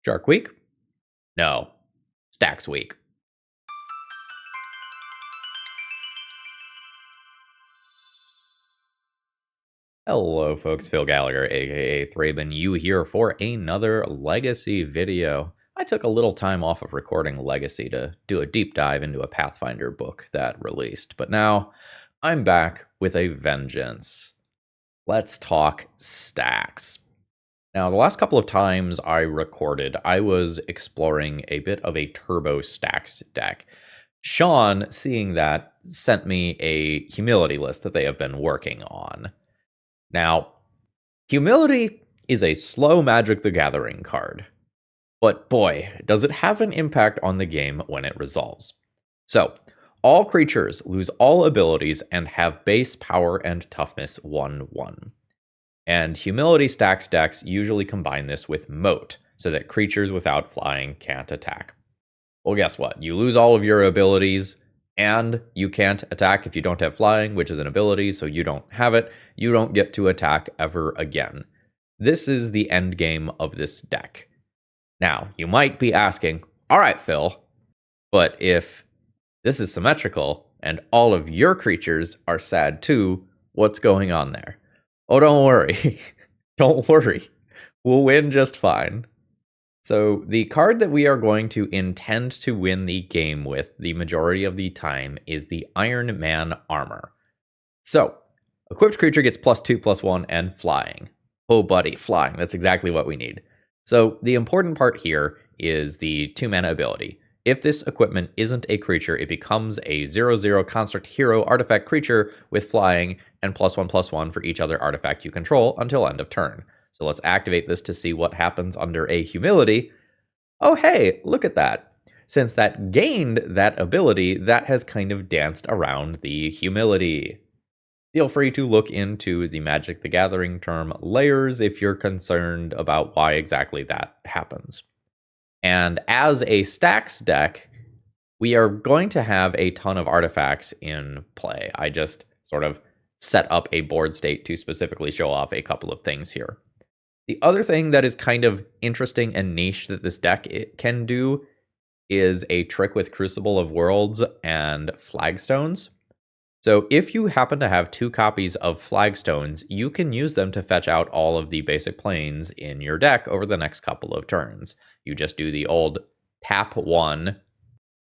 Shark Week? No. Stax Week. Hello folks, Phil Gallagher, aka ThrabenU here for another Legacy video. I took a little time off of recording Legacy to do a deep dive into a Pathfinder book that released, but now I'm back with a vengeance. Let's talk Stax. Now, the last couple of times I recorded, I was exploring a bit of a turbo Stax deck. Sean, seeing that, sent me a Humility list that they have been working on. Now, Humility is a slow Magic the Gathering card, but boy, does it have an impact on the game when it resolves. So, all creatures lose all abilities and have base power and toughness 1/1. And Humility Stax decks usually combine this with Moat, so that creatures without flying can't attack. Well, guess what? You lose all of your abilities, and you can't attack if you don't have flying, which is an ability, so you don't have it. You don't get to attack ever again. This is the end game of this deck. Now, you might be asking, all right, Phil, but if this is symmetrical and all of your creatures are sad too, what's going on there? Oh, don't worry. Don't worry. We'll win just fine. So the card that we are going to intend to win the game with the majority of the time is the Iron Man Armor. So, equipped creature gets +2/+1 and flying. Oh buddy, flying. That's exactly what we need. So the important part here is the 2-mana ability. If this equipment isn't a creature, it becomes a 0/0 construct hero artifact creature with flying and +1/+1 for each other artifact you control until end of turn. So let's activate this to see what happens under a Humility. Oh hey, look at that. Since that gained that ability, that has kind of danced around the Humility. Feel free to look into the Magic the Gathering term layers if you're concerned about why exactly that happens. And as a Stax deck, we are going to have a ton of artifacts in play. I just sort of set up a board state to specifically show off a couple of things here. The other thing that is kind of interesting and niche that this deck can do is a trick with Crucible of Worlds and Flagstones. So if you happen to have 2 copies of Flagstones, you can use them to fetch out all of the basic planes in your deck over the next couple of turns. You just do the old tap 1,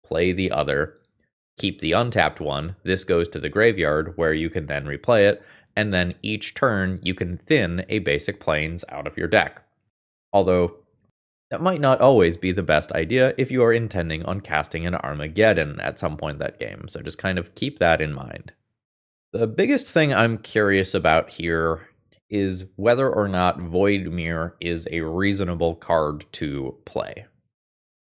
play the other, keep the untapped one. This goes to the graveyard where you can then replay it, and then each turn you can thin a basic planes out of your deck. Although that might not always be the best idea if you are intending on casting an Armageddon at some point in that game, so just kind of keep that in mind. The biggest thing I'm curious about here is whether or not Voidmere is a reasonable card to play.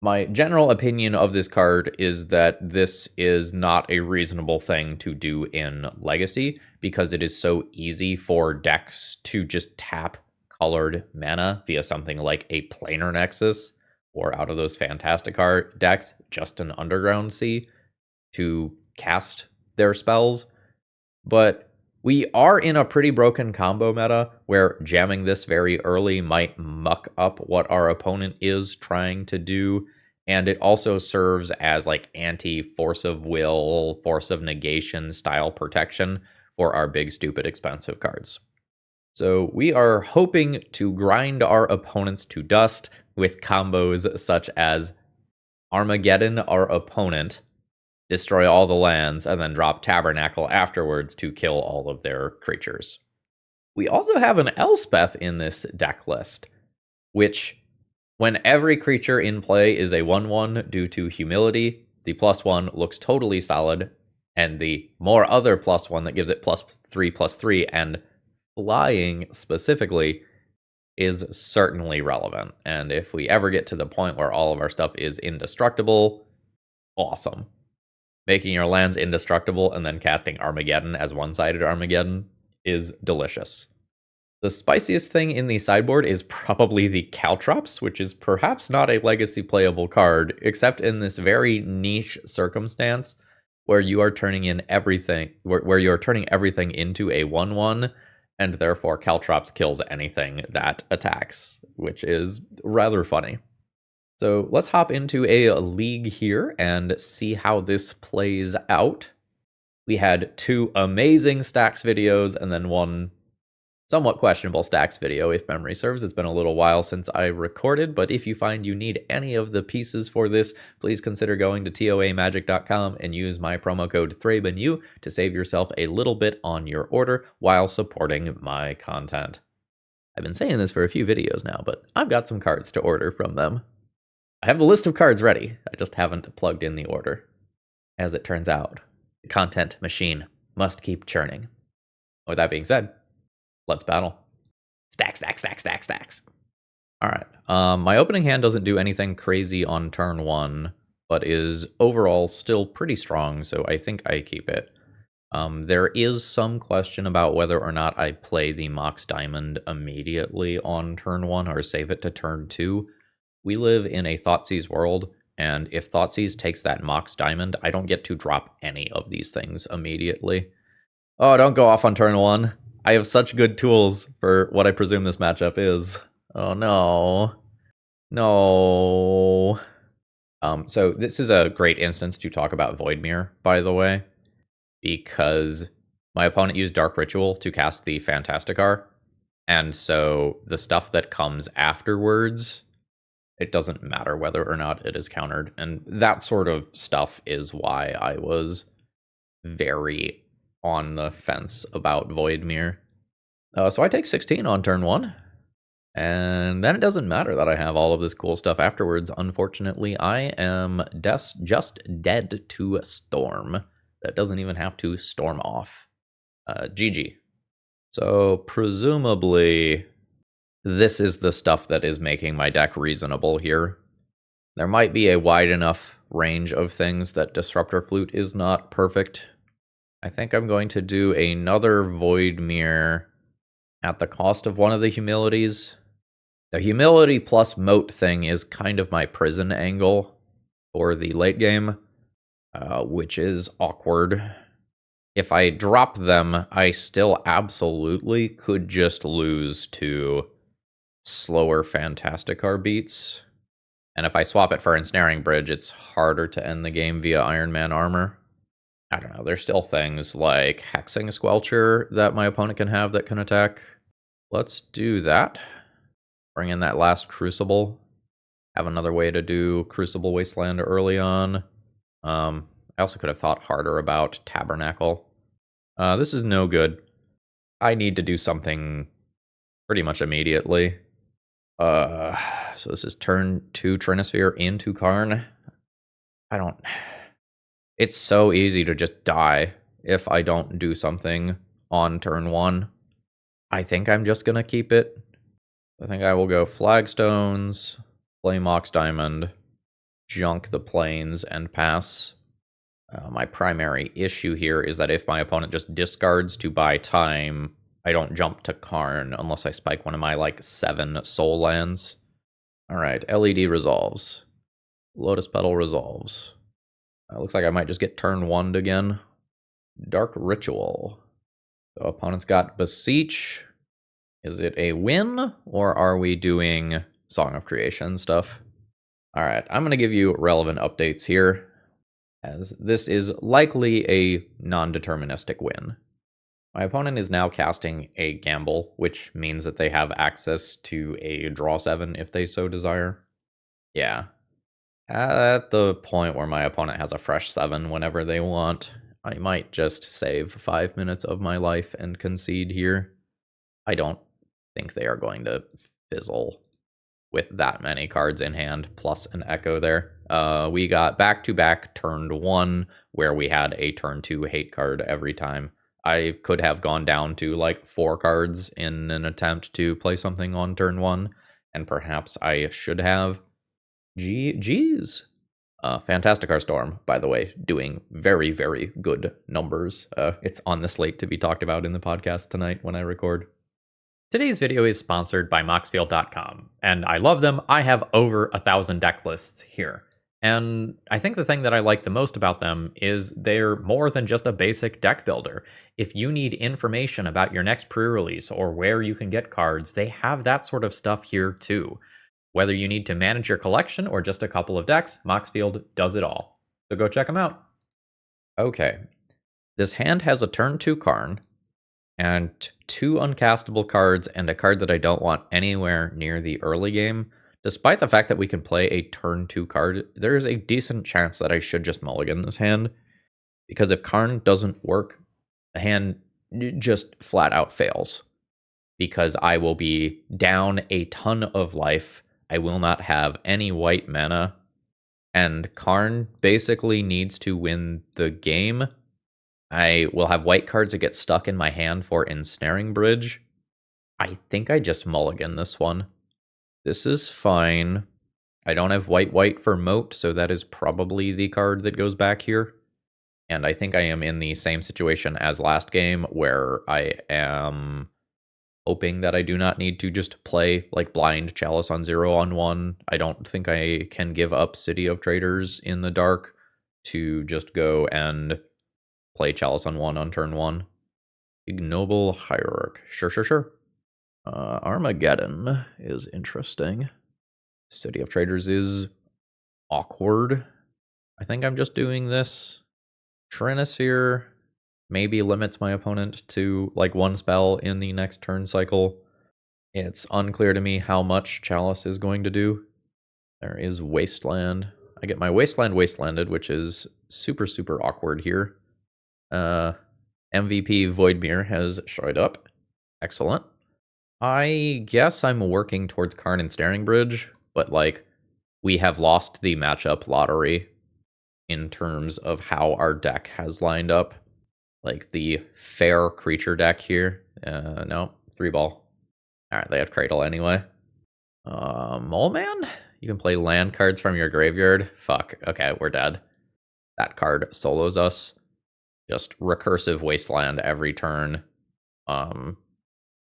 My general opinion of this card is that this is not a reasonable thing to do in Legacy because it is so easy for decks to just tap colored mana via something like a Planar Nexus, or out of those Fantastic Art decks, just an Underground Sea, to cast their spells. But we are in a pretty broken combo meta where jamming this very early might muck up what our opponent is trying to do, and it also serves as like anti-force of will, force of negation style protection for our big, stupid, expensive cards. So we are hoping to grind our opponents to dust with combos such as Armageddon our opponent, destroy all the lands, and then drop Tabernacle afterwards to kill all of their creatures. We also have an Elspeth in this deck list, which, when every creature in play is a 1/1 due to Humility, the +1 looks totally solid, and the more other +1 that gives it +3/+3 and flying specifically is certainly relevant. And if we ever get to the point where all of our stuff is indestructible, awesome. Making your lands indestructible and then casting Armageddon as one-sided Armageddon is delicious. The spiciest thing in the sideboard is probably the Caltrops, which is perhaps not a Legacy playable card, except in this very niche circumstance where you are turning in everything, where you are turning everything into a 1/1, and therefore Caltrops kills anything that attacks, which is rather funny. So let's hop into a league here and see how this plays out. We had 2 amazing stacks videos and then 1 somewhat questionable stacks video, if memory serves. It's been a little while since I recorded, but if you find you need any of the pieces for this, please consider going to toamagic.com and use my promo code ThrabenU to save yourself a little bit on your order while supporting my content. I've been saying this for a few videos now, but I've got some cards to order from them. I have the list of cards ready, I just haven't plugged in the order. As it turns out, the content machine must keep churning. With that being said, let's battle. Stacks, stacks, stacks, stacks, stacks. All right. My opening hand doesn't do anything crazy on turn 1, but is overall still pretty strong, so I think I keep it. There is some question about whether or not I play the Mox Diamond immediately on turn 1 or save it to turn 2. We live in a Thoughtseize world, and if Thoughtseize takes that Mox Diamond, I don't get to drop any of these things immediately. Oh, don't go off on turn 1. I have such good tools for what I presume this matchup is. Oh no. No. So this is a great instance to talk about Voidmere, by the way, because my opponent used Dark Ritual to cast the Fantasticar, and so the stuff that comes afterwards, it doesn't matter whether or not it is countered, and that sort of stuff is why I was very on the fence about Voidmere. So I take 16 on turn 1, and then it doesn't matter that I have all of this cool stuff afterwards. Unfortunately, I am just dead to a storm. That doesn't even have to storm off. GG. So presumably, this is the stuff that is making my deck reasonable here. There might be a wide enough range of things that Disruptor Flute is not perfect. I think I'm going to do another Voidmere at the cost of one of the Humilities. The Humility plus Moat thing is kind of my prison angle for the late game, which is awkward. If I drop them, I still absolutely could just lose to slower Fantasticar beats. And if I swap it for Ensnaring Bridge, it's harder to end the game via Iron Man armor. I don't know, there's still things like Hexing Squelcher that my opponent can have that can attack. Let's do that. Bring in that last Crucible. Have another way to do Crucible Wasteland early on. I also could have thought harder about Tabernacle. This is no good. I need to do something pretty much immediately. So this is turn 2 Trinisphere into Karn. It's so easy to just die if I don't do something on turn 1. I think I'm just gonna keep it. I think I will go Flagstones, play Mox Diamond, junk the Plains, and pass. My primary issue here is that if my opponent just discards to buy time, I don't jump to Karn unless I spike one of my, like, 7 soul lands. Alright, LED resolves. Lotus Petal resolves. Looks like I might just get turn 1'd again. Dark Ritual. So opponent's got Beseech. Is it a win, or are we doing Song of Creation stuff? Alright, I'm going to give you relevant updates here, as this is likely a non-deterministic win. My opponent is now casting a Gamble, which means that they have access to a draw 7 if they so desire. Yeah. At the point where my opponent has a fresh 7 whenever they want, I might just save 5 minutes of my life and concede here. I don't think they are going to fizzle with that many cards in hand, plus an Echo there. We got back-to-back turn 1, where we had a turn 2 hate card every time. I could have gone down to like 4 cards in an attempt to play something on turn 1, and perhaps I should have. GG's. Fantasticar Storm, by the way, doing very, very good numbers. It's on the slate to be talked about in the podcast tonight when I record. Today's video is sponsored by Moxfield.com, and I love them. I have over 1,000 deck lists here. And I think the thing that I like the most about them is they're more than just a basic deck builder. If you need information about your next pre-release or where you can get cards, they have that sort of stuff here too. Whether you need to manage your collection or just a couple of decks, Moxfield does it all. So go check them out. Okay. This hand has a turn 2 Karn, and 2 uncastable cards, and a card that I don't want anywhere near the early game. Despite the fact that we can play a turn 2 card, there is a decent chance that I should just mulligan this hand. Because if Karn doesn't work, the hand just flat out fails. Because I will be down a ton of life. I will not have any white mana. And Karn basically needs to win the game. I will have white cards that get stuck in my hand for Ensnaring Bridge. I think I just mulligan this one. This is fine. I don't have white for Moat, so that is probably the card that goes back here. And I think I am in the same situation as last game, where I am hoping that I do not need to just play like blind Chalice on 0/1. I don't think I can give up City of Traders in the dark to just go and play Chalice on 1 on turn 1. Ignoble Hierarch. Sure. Armageddon is interesting. City of Traders is awkward. I think I'm just doing this. Trinisphere maybe limits my opponent to like 1 spell in the next turn cycle. It's unclear to me how much Chalice is going to do. There is Wasteland. I get my Wastelanded, which is super awkward here. MVP Voidmere has showed up. Excellent. I guess I'm working towards Karn and Ensnaring Bridge, but like we have lost the matchup lottery in terms of how our deck has lined up. Like the fair creature deck here. No, 3-ball. Alright, they have Cradle anyway. Mole Man? You can play land cards from your graveyard. Fuck. Okay, we're dead. That card solos us. Just recursive Wasteland every turn.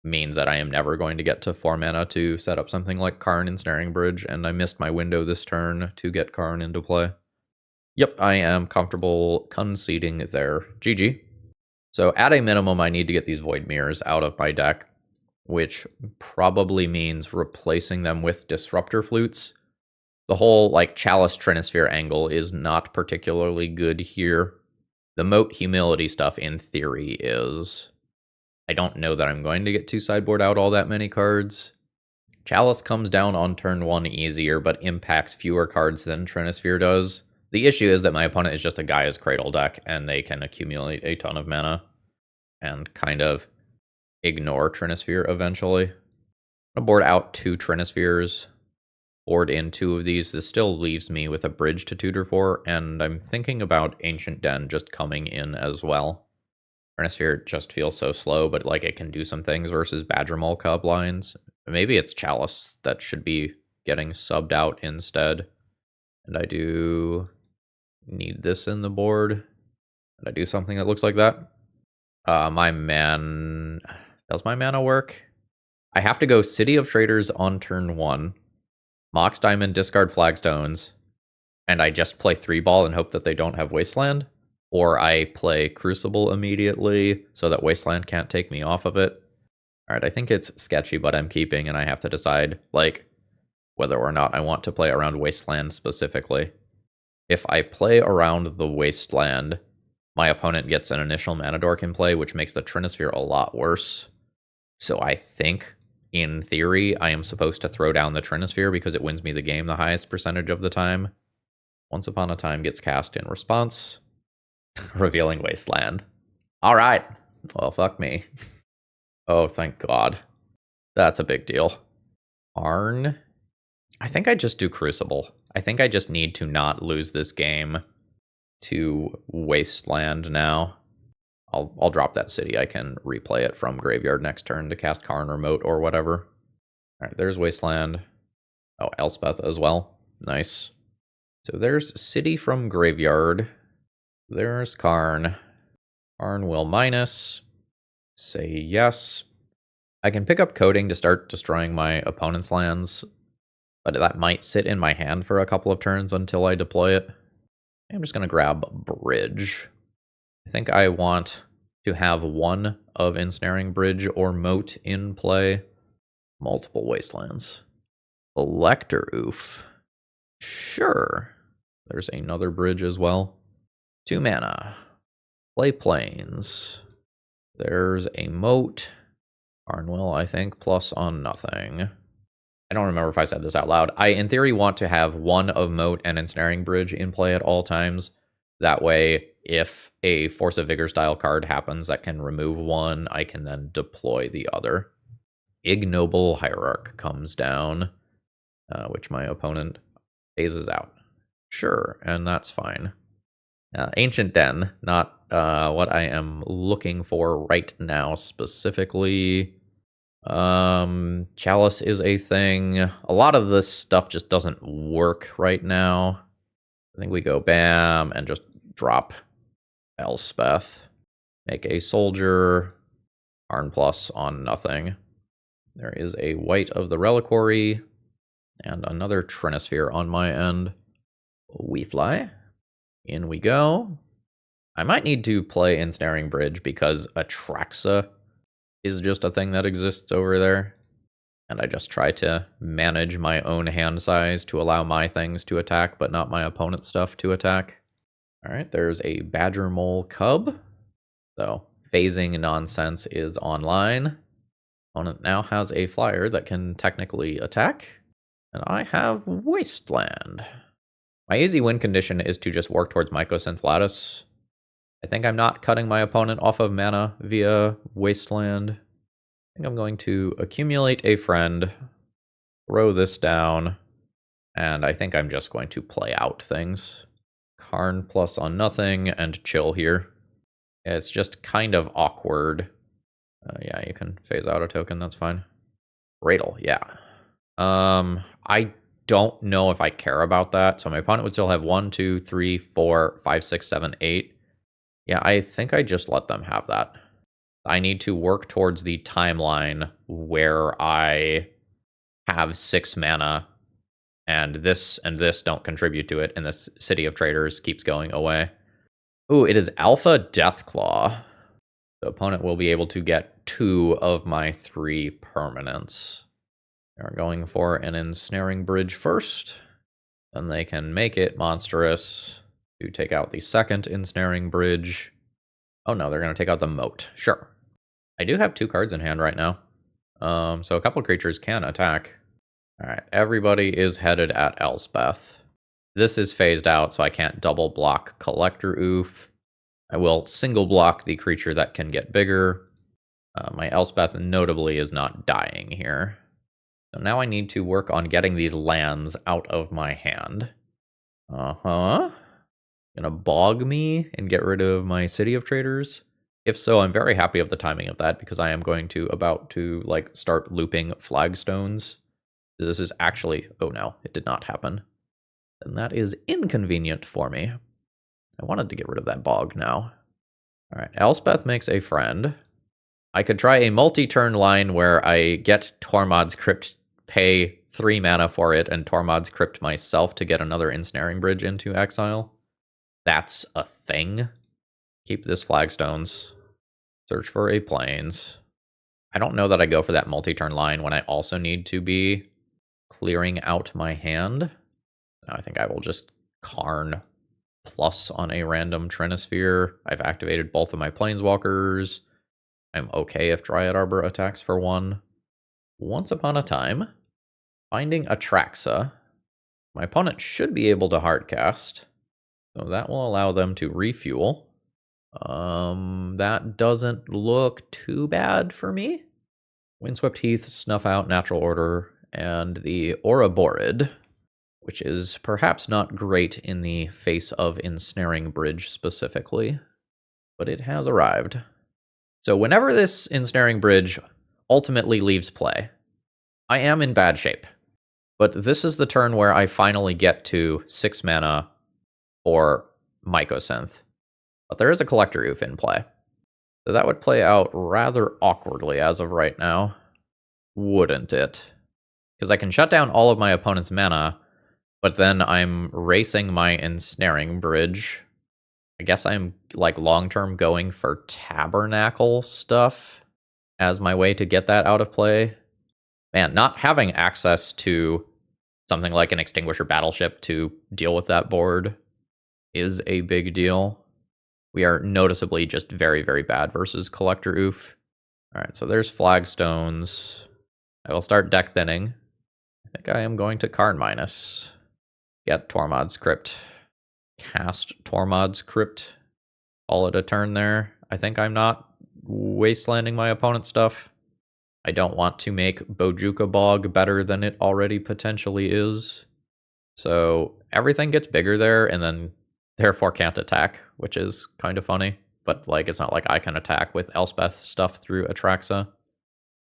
Means that I am never going to get to 4 mana to set up something like Karn and Ensnaring Bridge, and I missed my window this turn to get Karn into play. Yep, I am comfortable conceding there. GG. So at a minimum, I need to get these Void Mirrors out of my deck, which probably means replacing them with Disruptor Flutes. The whole like Chalice Trinisphere angle is not particularly good here. The Moat Humility stuff in theory is... I don't know that I'm going to get to sideboard out all that many cards. Chalice comes down on turn 1 easier, but impacts fewer cards than Trinisphere does. The issue is that my opponent is just a Gaia's Cradle deck, and they can accumulate a ton of mana and kind of ignore Trinisphere eventually. I'm going to board out 2 Trinispheres, board in 2 of these. This still leaves me with a bridge to tutor for, and I'm thinking about Ancient Den just coming in as well. Trinisphere just feels so slow, but like it can do some things versus Badgermole Cub lines. Maybe it's Chalice that should be getting subbed out instead. And I do need this in the board. And I do something that looks like that. Does my mana work? I have to go City of Traders on turn 1. Mox Diamond, discard Flagstones. And I just play 3-ball and hope that they don't have Wasteland. Or I play Crucible immediately so that Wasteland can't take me off of it. Alright, I think it's sketchy, but I'm keeping, and I have to decide, like, whether or not I want to play around Wasteland specifically. If I play around the Wasteland, my opponent gets an initial mana dork in play, which makes the Trinisphere a lot worse. So I think, in theory, I am supposed to throw down the Trinisphere because it wins me the game the highest percentage of the time. Once Upon a Time gets cast in response. Revealing Wasteland. Alright. Well, fuck me. Oh, thank God. That's a big deal. Karn? I think I just do Crucible. I think I just need to not lose this game to Wasteland now. I'll drop that city. I can replay it from graveyard next turn to cast Karn or Moat or whatever. Alright, there's Wasteland. Oh, Elspeth as well. Nice. So there's city from graveyard. There's Karn. Karn will minus. Say yes. I can pick up Coding to start destroying my opponent's lands, but that might sit in my hand for a couple of turns until I deploy it. I'm just going to grab Bridge. I think I want to have 1 of Ensnaring Bridge or Moat in play. Multiple Wastelands. Collector Oof. Sure. There's another bridge as well. 2 mana. Play Plains. There's a Moat. Arnwell, I think, plus on nothing. I don't remember if I said this out loud. I, in theory, want to have one of Moat and Ensnaring Bridge in play at all times. That way, if a Force of Vigor style card happens that can remove one, I can then deploy the other. Ignoble Hierarch comes down, which my opponent phases out. Sure, and that's fine. Ancient Den, not what I am looking for right now specifically. Chalice is a thing. A lot of this stuff just doesn't work right now. I think we go bam and just drop Elspeth. Make a soldier. Karn plus on nothing. There is a White of the Reliquary. And another Trinisphere on my end. We fly. In we go. I might need to play Ensnaring Bridge because Atraxa is just a thing that exists over there. And I just try to manage my own hand size to allow my things to attack, but not my opponent's stuff to attack. Alright, there's a Badger Mole Cub. So, phasing nonsense is online. Opponent now has a flyer that can technically attack. And I have Wasteland. My easy win condition is to just work towards Mycosynth Lattice. I think I'm not cutting my opponent off of mana via Wasteland. I think I'm going to accumulate a friend, throw this down, and I think I'm just going to play out things. Karn plus on nothing, and chill here. It's just kind of awkward. Yeah, you can phase out a token, that's fine. Radel, yeah. I don't know if I care about that. So my opponent would still have 1, 2, 3, 4, 5, 6, 7, 8. Yeah, I think I just let them have that. I need to work towards the timeline where I have 6 mana and this don't contribute to it, and this City of Traders keeps going away. Ooh, it is Alpha Deathclaw. The opponent will be able to get 2 of my 3 permanents. They're going for an Ensnaring Bridge first. Then they can make it monstrous to take out the second Ensnaring Bridge. Oh no, they're going to take out the Moat. Sure. I do have 2 cards in hand right now. So a couple of creatures can attack. Alright, everybody is headed at Elspeth. This is phased out, so I can't double block Collector Oof. I will single block the creature that can get bigger. My Elspeth notably is not dying here. So now I need to work on getting these lands out of my hand. Gonna bog me and get rid of my City of Traders? If so, I'm very happy of the timing of that because I am going to about to like start looping flagstones. This is actually, oh no, it did not happen. And that is inconvenient for me. I wanted to get rid of that bog now. All right, Elspeth makes a friend. I could try a multi-turn line where I get Tormod's Crypt, pay 3 mana for it, and Tormod's Crypt myself to get another Ensnaring Bridge into exile. That's a thing. Keep this flagstones. Search for a plains. I don't know that I go for that multi-turn line when I also need to be clearing out my hand. No, I think I will just Karn plus on a random Trinisphere. I've activated both of my planeswalkers. I'm okay if Dryad Arbor attacks for 1. Once upon a time, finding Atraxa. My opponent should be able to hardcast. So that will allow them to refuel. That doesn't look too bad for me. Windswept Heath, Snuff Out, Natural Order, and the Ouroborid, which is perhaps not great in the face of Ensnaring Bridge specifically, but it has arrived. So whenever this Ensnaring Bridge ultimately leaves play, I am in bad shape. But this is the turn where I finally get to 6 mana or Mycosynth. But there is a Collector Oof in play. So that would play out rather awkwardly as of right now. Wouldn't it? Because I can shut down all of my opponent's mana, but then I'm racing my Ensnaring Bridge. I guess I'm like long-term going for Tabernacle stuff as my way to get that out of play. Man, not having access to something like an Extinguisher Battleship to deal with that board is a big deal. We are noticeably just very, very bad versus Collector Oof. All right, so there's Flagstones. I will start deck thinning. I think I am going to Karn minus. Get Tormod's Crypt. Cast Tormod's Crypt. Call it a turn there. I think I'm not wastelanding my opponent's stuff. I don't want to make Bojuka Bog better than it already potentially is. So everything gets bigger there, and then therefore can't attack, which is kind of funny. But like, it's not like I can attack with Elspeth stuff through Atraxa.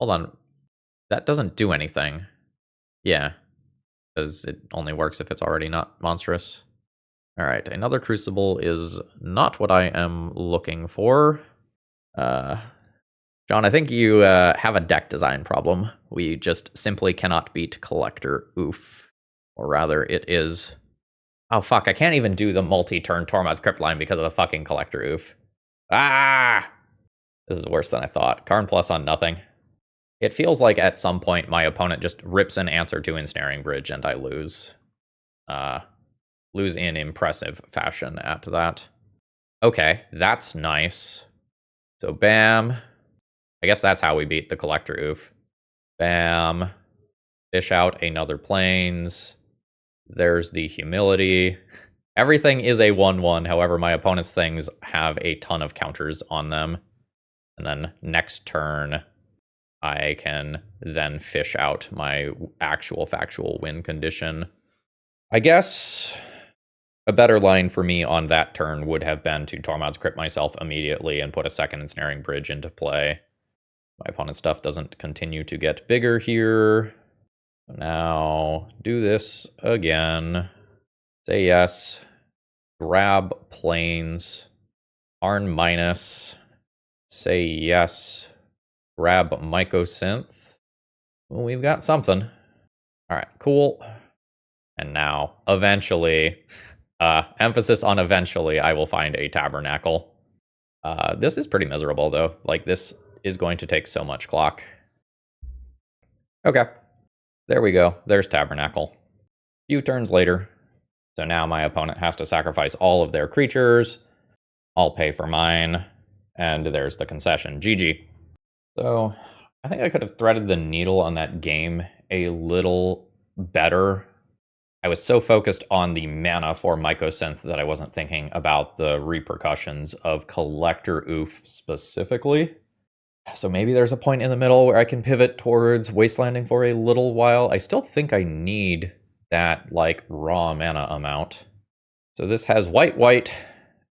Hold on. That doesn't do anything. Yeah, because it only works if it's already not monstrous. All right, another Crucible is not what I am looking for. John, I think you have a deck design problem. We just simply cannot beat Collector Oof. Or rather, it is... Oh, fuck, I can't even do the multi-turn Tormod's Crypt line because of the fucking Collector Oof. Ah! This is worse than I thought. Karn plus on nothing. It feels like at some point my opponent just rips an answer to Ensnaring Bridge and I lose. Lose in impressive fashion at that. Okay, that's nice. So bam. I guess that's how we beat the Collector Oof. Bam. Fish out another Plains. There's the Humility. Everything is a 1-1, however, my opponent's things have a ton of counters on them. And then next turn, I can then fish out my actual factual win condition. I guess a better line for me on that turn would have been to Tormod's Crypt myself immediately and put a second Ensnaring Bridge into play. My opponent's stuff doesn't continue to get bigger here. Now, do this again. Say yes. Grab Plains. Karn minus. Say yes. Grab Mycosynth. Well, we've got something. All right, cool. And now, eventually, emphasis on eventually, I will find a Tabernacle. This is pretty miserable, though. Like, this is going to take so much clock. Okay. There we go. There's Tabernacle. Few turns later. So now my opponent has to sacrifice all of their creatures. I'll pay for mine. And there's the concession. GG. So I think I could have threaded the needle on that game a little better. I was so focused on the mana for Mycosynth that I wasn't thinking about the repercussions of Collector Oof specifically. So maybe there's a point in the middle where I can pivot towards wastelanding for a little while. I still think I need that, like, raw mana amount. So this has white,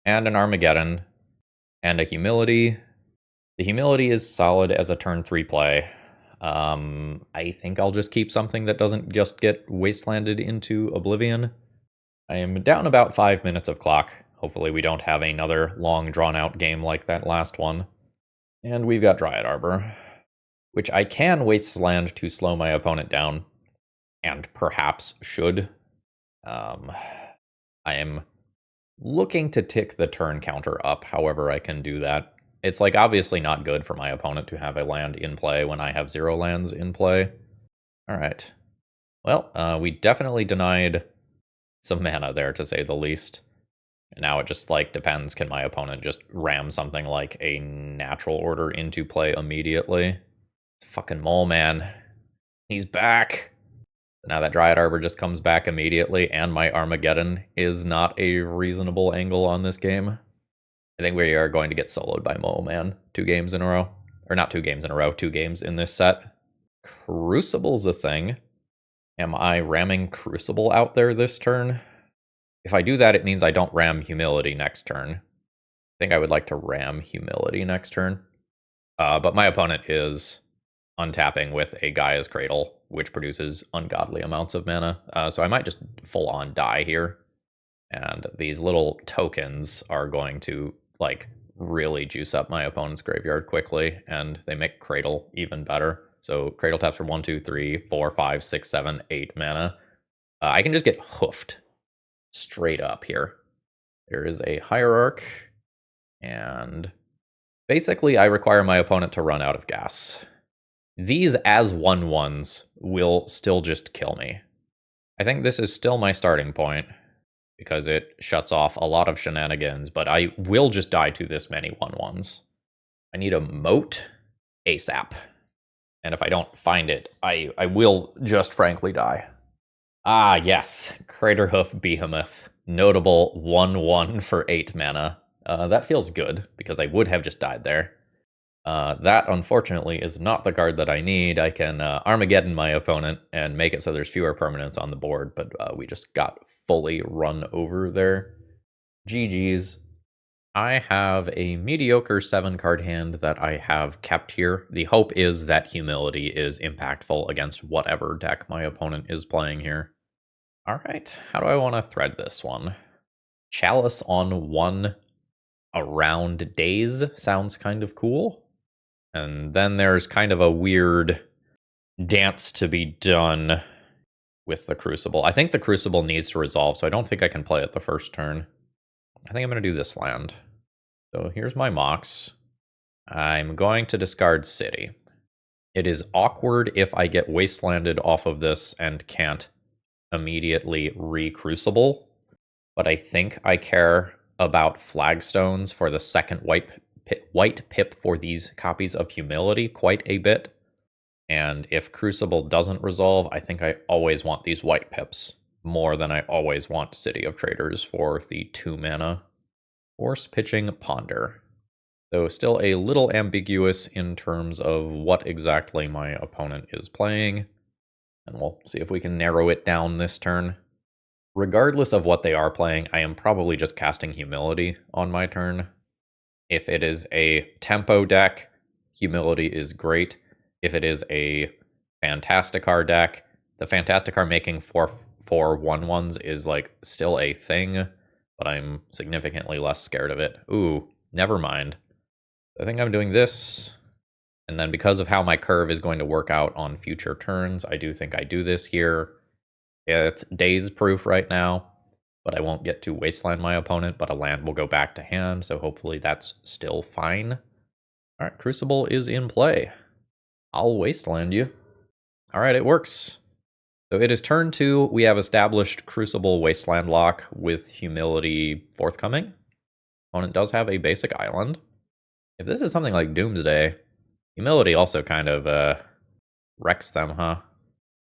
and an Armageddon, and a Humility. The Humility is solid as a turn 3 play. I think I'll just keep something that doesn't just get wastelanded into oblivion. I am down about 5 minutes of clock. Hopefully we don't have another long drawn-out game like that last one. And we've got Dryad Arbor, which I can wasteland to slow my opponent down, and perhaps should. I am looking to tick the turn counter up, however I can do that. It's like obviously not good for my opponent to have a land in play when I have 0 lands in play. All right. Well, we definitely denied some mana there, to say the least. Now it just, like, depends. Can my opponent just ram something like a Natural Order into play immediately? It's fucking Mole Man. He's back. Now that Dryad Arbor just comes back immediately, and my Armageddon is not a reasonable angle on this game. I think we are going to get soloed by Mole Man 2 games in a row. Or not 2 games in a row, 2 games in this set. Crucible's a thing. Am I ramming Crucible out there this turn? If I do that, it means I don't ram Humility next turn. I think I would like to ram Humility next turn. But my opponent is untapping with a Gaia's Cradle, which produces ungodly amounts of mana. So I might just full-on die here. And these little tokens are going to, like, really juice up my opponent's graveyard quickly, and they make Cradle even better. So Cradle taps for 1, 2, 3, 4, 5, 6, 7, 8 mana. I can just get hoofed straight up here. There is a Hierarch, and basically I require my opponent to run out of gas. These as 1/1s will still just kill me. I think this is still my starting point, because it shuts off a lot of shenanigans, but I will just die to this many 1/1s. I need a moat ASAP. And if I don't find it, I will just frankly die. Ah, yes. Craterhoof Behemoth. Notable 1/1 for 8 mana. That feels good, because I would have just died there. That, unfortunately, is not the card that I need. I can Armageddon my opponent and make it so there's fewer permanents on the board, but we just got fully run over there. GG's. I have a mediocre 7-card hand that I have kept here. The hope is that Humility is impactful against whatever deck my opponent is playing here. Alright, how do I want to thread this one? Chalice on 1 around days sounds kind of cool. And then there's kind of a weird dance to be done with the Crucible. I think the Crucible needs to resolve, so I don't think I can play it the first turn. I think I'm going to do this land. So here's my Mox. I'm going to discard City. It is awkward if I get wastelanded off of this and can't immediately re-Crucible, but I think I care about Flagstones for the second white pip for these copies of Humility quite a bit. And if Crucible doesn't resolve, I think I always want these white pips more than I always want City of Traders for the 2 mana. Force pitching Ponder. Though still a little ambiguous in terms of what exactly my opponent is playing. And we'll see if we can narrow it down this turn. Regardless of what they are playing, I am probably just casting Humility on my turn. If it is a tempo deck, Humility is great. If it is a Fantasticar deck, the Fantasticar making 4 1/1s is like still a thing, but I'm significantly less scared of it. Ooh, never mind. I think I'm doing this, and then because of how my curve is going to work out on future turns, I do think I do this here. It's daze proof right now, but I won't get to wasteland my opponent, but a land will go back to hand, so hopefully that's still fine. Alright, Crucible is in play. I'll wasteland you. Alright, it works. So it is turn 2. We have established Crucible Wasteland lock with Humility forthcoming. Opponent does have a basic island. If this is something like Doomsday, Humility also kind of wrecks them, huh?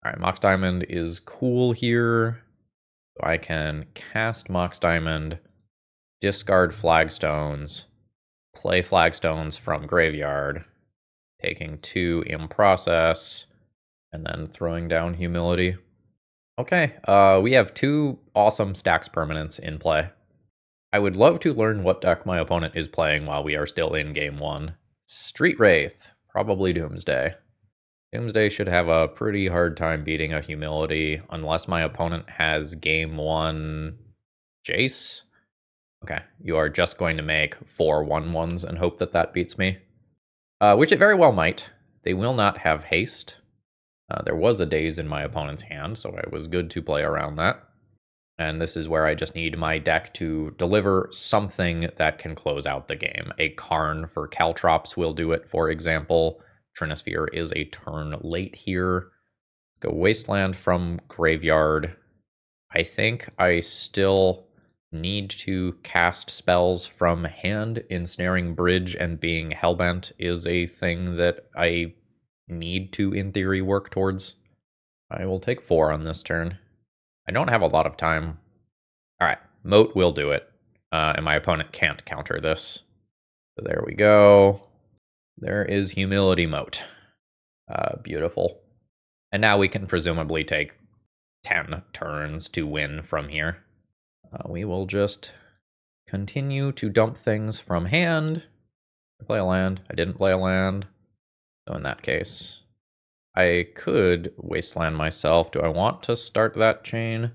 Alright, Mox Diamond is cool here. So I can cast Mox Diamond, discard Flagstones, play Flagstones from Graveyard, taking 2 in process, and then throwing down Humility. Okay, we have 2 awesome Stax permanents in play. I would love to learn what deck my opponent is playing while we are still in Game 1. Street Wraith, probably Doomsday. Doomsday should have a pretty hard time beating a Humility unless my opponent has Game 1 Jace. Okay, you are just going to make 4 1/1s and hope that that beats me. Which it very well might. They will not have haste. There was a daze in my opponent's hand, so it was good to play around that. And this is where I just need my deck to deliver something that can close out the game. A Karn for Caltrops will do it, for example. Trinisphere is a turn late here. Go Wasteland from Graveyard. I think I still need to cast spells from hand. Ensnaring Bridge and being Hellbent is a thing that I need to, in theory, work towards. I will take 4 on this turn. I don't have a lot of time. Alright, Moat will do it. And my opponent can't counter this. So there we go. There is Humility Moat. Beautiful. And now we can presumably take 10 turns to win from here. We will just continue to dump things from hand. I play a land. I didn't play a land. So in that case, I could wasteland myself. Do I want to start that chain?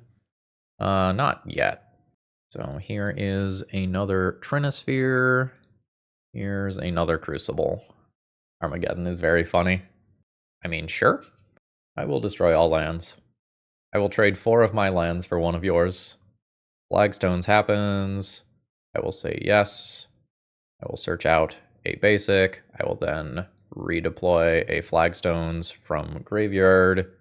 Not yet. So here is another Trinisphere. Here's another Crucible. Armageddon is very funny. I mean, sure. I will destroy all lands. I will trade 4 of my lands for 1 of yours. Flagstones happens. I will say yes. I will search out a basic. I will then redeploy a Flagstones from Graveyard.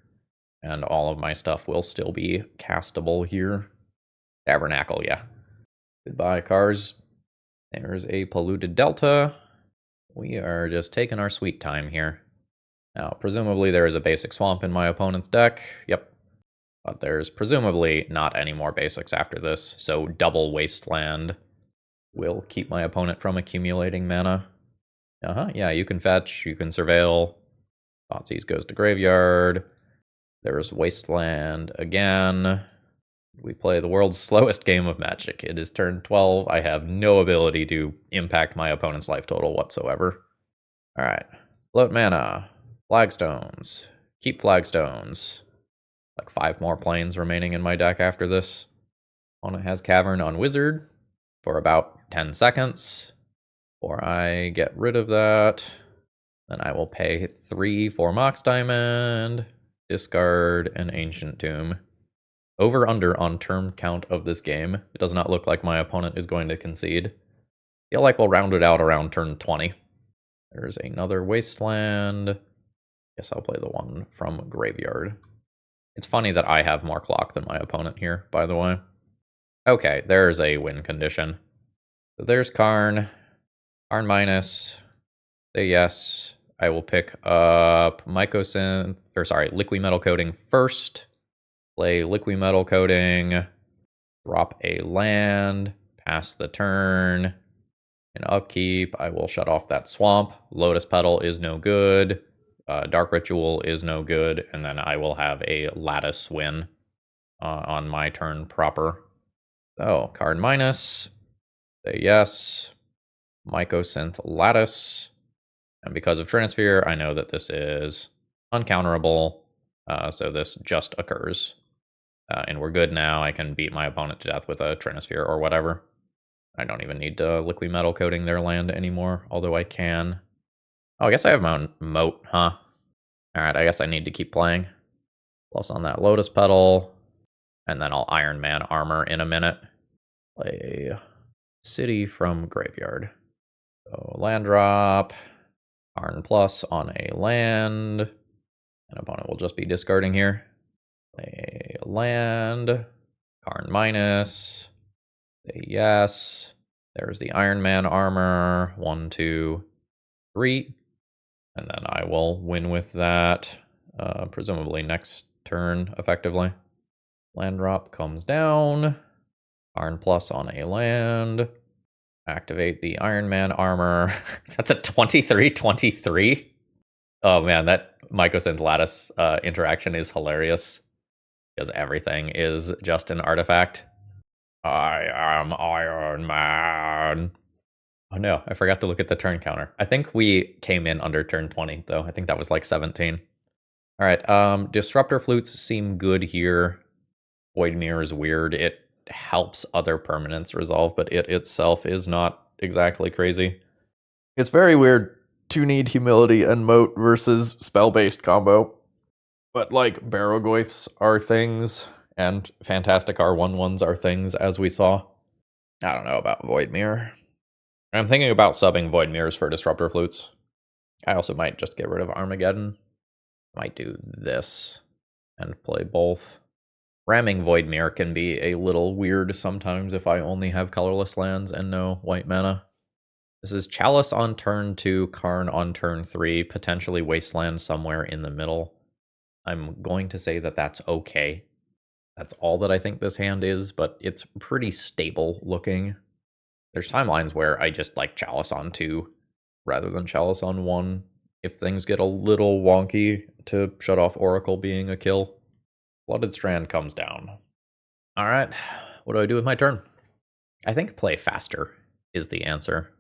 And all of my stuff will still be castable here. Tabernacle, yeah. Goodbye, cars. There's a polluted delta. We are just taking our sweet time here. Now, presumably there is a basic swamp in my opponent's deck. Yep. But there's presumably not any more basics after this, so double wasteland will keep my opponent from accumulating mana. Yeah, you can fetch, you can surveil. Thoughtseize goes to graveyard. There's wasteland again. We play the world's slowest game of Magic. It is turn 12. I have no ability to impact my opponent's life total whatsoever. Alright. Float mana. Flagstones. Keep flagstones. Like 5 more planes remaining in my deck after this. Opponent has Cavern on Wizard for about 10 seconds. Before I get rid of that, then I will pay 3 for Mox Diamond, discard an Ancient Tomb. Over-under on turn count of this game. It does not look like my opponent is going to concede. Feel like we'll round it out around turn 20. There's another Wasteland. Guess I'll play the one from Graveyard. It's funny that I have more clock than my opponent here, by the way. Okay, there's a win condition. So there's Karn. Karn minus. Say yes. I will pick up Liquid Metal Coating first. Play Liquid Metal Coating. Drop a land. Pass the turn. In upkeep, I will shut off that swamp. Lotus Petal is no good. Dark Ritual is no good. And then I will have a Lattice win on my turn proper. So, card minus. Say yes. Mycosynth Lattice. And because of Trinisphere, I know that this is uncounterable. So this just occurs. And we're good now. I can beat my opponent to death with a Trinisphere or whatever. I don't even need to Liquid Metal Coating their land anymore, although I can. Oh, I guess I have my own Moat, huh? Alright, I guess I need to keep playing. Plus on that Lotus Petal. And then I'll Iron Man Armor in a minute. Play City from Graveyard. So land drop. Karn plus on a land. An opponent will just be discarding here. Play land. Karn minus. Say yes. There's the Iron Man armor. 1, 2, 3. And then I will win with that. Presumably next turn, effectively. Land drop comes down. Karn plus on a land. Activate the Iron Man armor. That's a 23-23. Oh man, that Mycosynth Lattice interaction is hilarious. Because everything is just an artifact. I am Iron Man. Oh no, I forgot to look at the turn counter. I think we came in under turn 20, though. I think that was like 17. Alright, Disruptor Flutes seem good here. Void Mirror is weird. It helps other permanents resolve, but it itself is not exactly crazy. It's very weird to need Humility and Moat versus spell-based combo. But like Barrogoyfs are things, and Fantastic R1-1s are things, as we saw. I don't know about Void Mirror. I'm thinking about subbing Void Mirrors for Disruptor Flutes. I also might just get rid of Armageddon. Might do this and play both. Ramming Void Mirror can be a little weird sometimes if I only have colorless lands and no white mana. This is Chalice on turn 2, Karn on turn 3, potentially Wasteland somewhere in the middle. I'm going to say that that's okay. That's all that I think this hand is, but it's pretty stable looking. There's timelines where I just like Chalice on 2 rather than Chalice on 1 if things get a little wonky to shut off Oracle being a kill. Flooded Strand comes down. Alright, what do I do with my turn? I think play faster is the answer.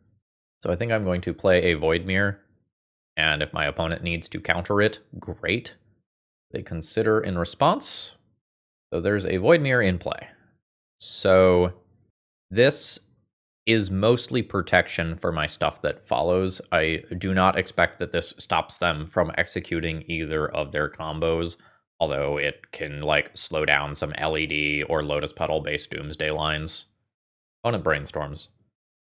So I think I'm going to play a Void Mirror, and if my opponent needs to counter it, great. They consider in response. So there's a Void Mirror in play. So this is mostly protection for my stuff that follows. I do not expect that this stops them from executing either of their combos, although it can like slow down some LED or Lotus Petal based Doomsday lines. Opponent brainstorms.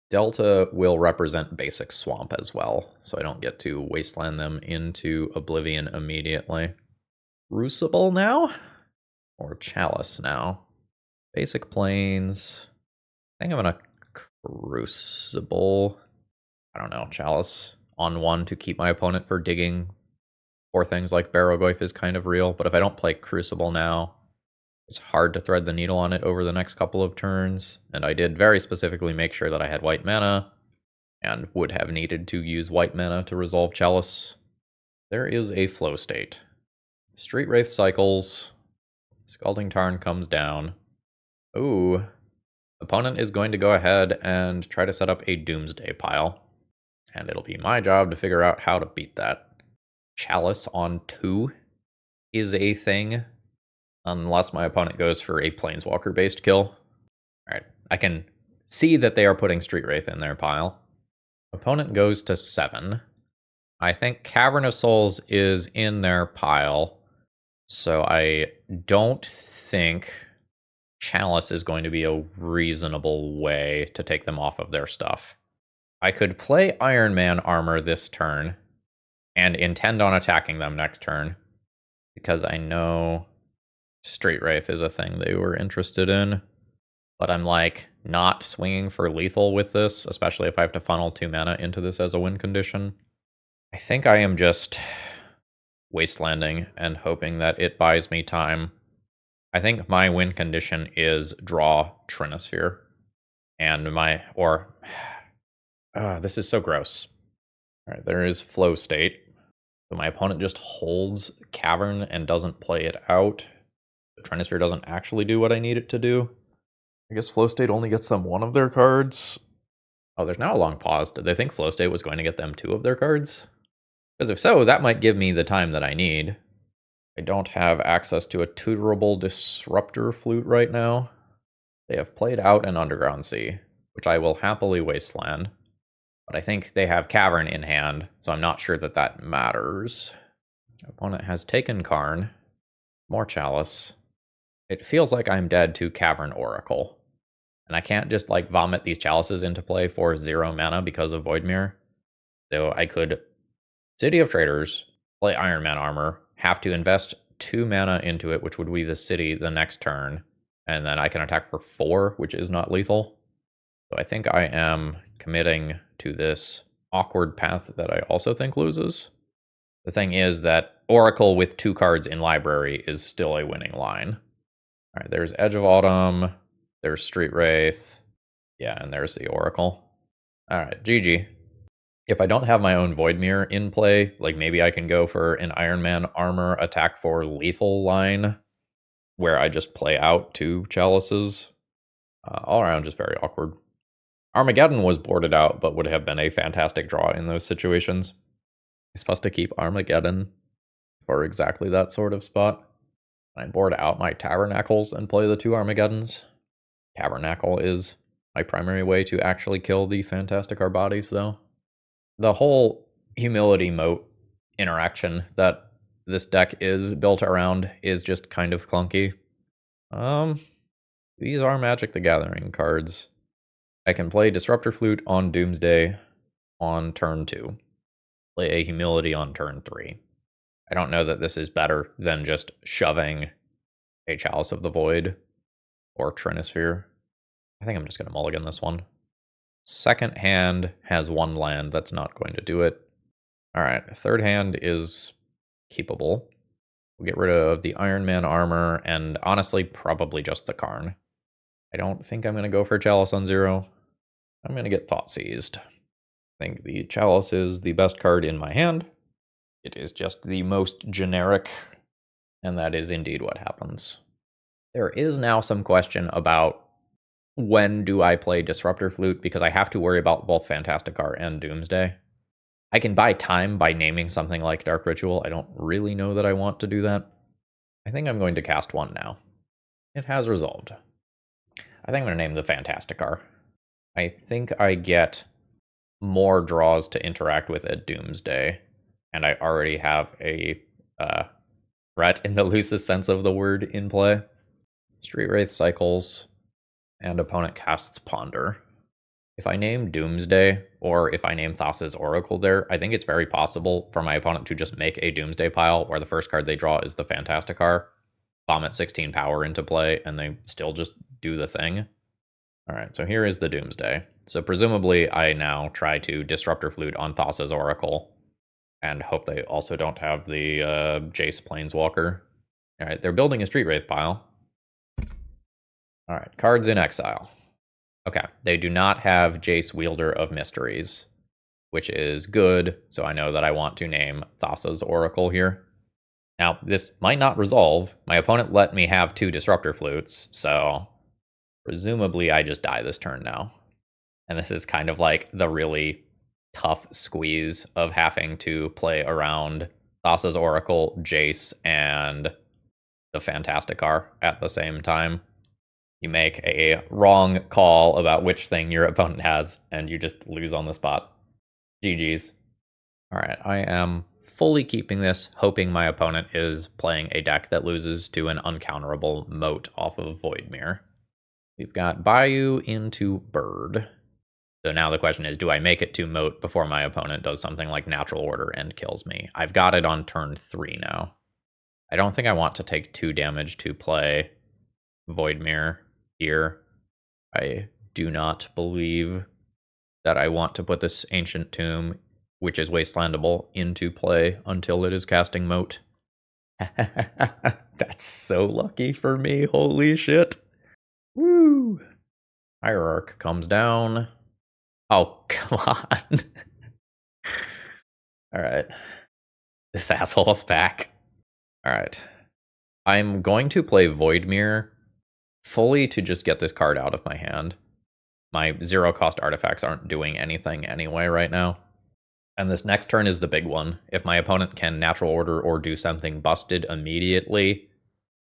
Delta will represent basic swamp as well, so I don't get to wasteland them into oblivion immediately. Crucible now? Or Chalice now? Basic Plains. I think I'm gonna Crucible. I don't know, Chalice on 1 to keep my opponent for digging for things like Barrogoyf is kind of real, but if I don't play Crucible now, it's hard to thread the needle on it over the next couple of turns, and I did very specifically make sure that I had white mana, and would have needed to use white mana to resolve Chalice. There is a flow state. Street Wraith cycles, Scalding Tarn comes down. Ooh. Opponent is going to go ahead and try to set up a Doomsday pile, and it'll be my job to figure out how to beat that. Chalice on 2 is a thing, unless my opponent goes for a Planeswalker-based kill. Alright, I can see that they are putting Street Wraith in their pile. Opponent goes to 7. I think Cavern of Souls is in their pile, so I don't think Chalice is going to be a reasonable way to take them off of their stuff. I could play Iron Man armor this turn, and intend on attacking them next turn, because I know Street Wraith is a thing they were interested in, but I'm like not swinging for lethal with this, especially if I have to funnel 2 mana into this as a win condition. I think I am just wastelanding and hoping that it buys me time. I think my win condition is draw Trinisphere, and this is so gross. All right, there is flow state. So my opponent just holds Cavern and doesn't play it out. The Trinisphere doesn't actually do what I need it to do. I guess Flow State only gets them 1 of their cards. Oh, there's now a long pause. Did they think Flow State was going to get them 2 of their cards? Because if so, that might give me the time that I need. I don't have access to a tutorable Disruptor Flute right now. They have played out an Underground Sea, which I will happily wasteland. But I think they have Cavern in hand, so I'm not sure that that matters. Opponent has taken Karn. More Chalice. It feels like I'm dead to Cavern Oracle. And I can't just like vomit these Chalices into play for 0 mana because of Voidmere. So I could City of Traders, play Iron Man armor, have to invest 2 mana into it, which would be the city the next turn, and then I can attack for 4, which is not lethal. So I think I am committing to this awkward path that I also think loses. The thing is that Oracle with 2 cards in library is still a winning line. All right, there's Edge of Autumn, there's Street Wraith, yeah, and there's the Oracle. All right, GG. If I don't have my own Voidmere in play, like maybe I can go for an Iron Man armor attack for lethal line, where I just play out 2 Chalices. All around just very awkward. Armageddon was boarded out, but would have been a fantastic draw in those situations. I'm supposed to keep Armageddon for exactly that sort of spot. I board out my Tabernacles and play the 2 Armageddons. Tabernacle is my primary way to actually kill the Fantastic Arbades, though. The whole Humility Moat interaction that this deck is built around is just kind of clunky. These are Magic the Gathering cards. I can play Disruptor Flute on Doomsday on turn 2. Play a Humility on turn 3. I don't know that this is better than just shoving a Chalice of the Void or Trinisphere. I think I'm just going to mulligan this one. Second hand has 1 land that's not going to do it. Alright, third hand is keepable. We'll get rid of the Iron Man armor, and honestly, probably just the Karn. I don't think I'm going to go for Chalice on 0. I'm going to get Thought Seized. I think the Chalice is the best card in my hand. It is just the most generic, and that is indeed what happens. There is now some question about when do I play Disruptor Flute, because I have to worry about both Fantastic Art and Doomsday. I can buy time by naming something like Dark Ritual. I don't really know that I want to do that. I think I'm going to cast 1 now. It has resolved. I think I'm going to name the Fantastic Art. I think I get more draws to interact with at Doomsday, and I already have a threat in the loosest sense of the word in play. Street Wraith cycles, and opponent casts Ponder. If I name Doomsday, or if I name Thassa's Oracle there, I think it's very possible for my opponent to just make a Doomsday pile where the first card they draw is the Fantasticar, bomb at 16 power into play, and they still just do the thing. All right, so here is the Doomsday. So presumably I now try to Disruptor Flute on Thassa's Oracle and hope they also don't have the Jace Planeswalker. All right, they're building a Street Wraith pile. All right, cards in exile. Okay, they do not have Jace Wielder of Mysteries, which is good, so I know that I want to name Thassa's Oracle here. Now, this might not resolve. My opponent let me have 2 Disruptor Flutes, so presumably I just die this turn now. And this is kind of like the really tough squeeze of having to play around Thassa's Oracle, Jace, and the Fantasticar at the same time. You make a wrong call about which thing your opponent has, and you just lose on the spot. GG's. All right, I am fully keeping this, hoping my opponent is playing a deck that loses to an uncounterable Moat off of Voidmere. We've got Bayou into Bird. So now the question is, do I make it to Moat before my opponent does something like Natural Order and kills me? I've got it on turn 3 now. I don't think I want to take 2 damage to play Voidmere here. I do not believe that I want to put this Ancient Tomb, which is wastelandable, into play until it is casting Moat. That's so lucky for me, holy shit. Woo! Hierarch comes down. Oh, come on. Alright. This asshole's back. Alright. I'm going to play Voidmere fully to just get this card out of my hand. My 0-cost artifacts aren't doing anything anyway right now. And this next turn is the big one. If my opponent can Natural Order or do something busted immediately,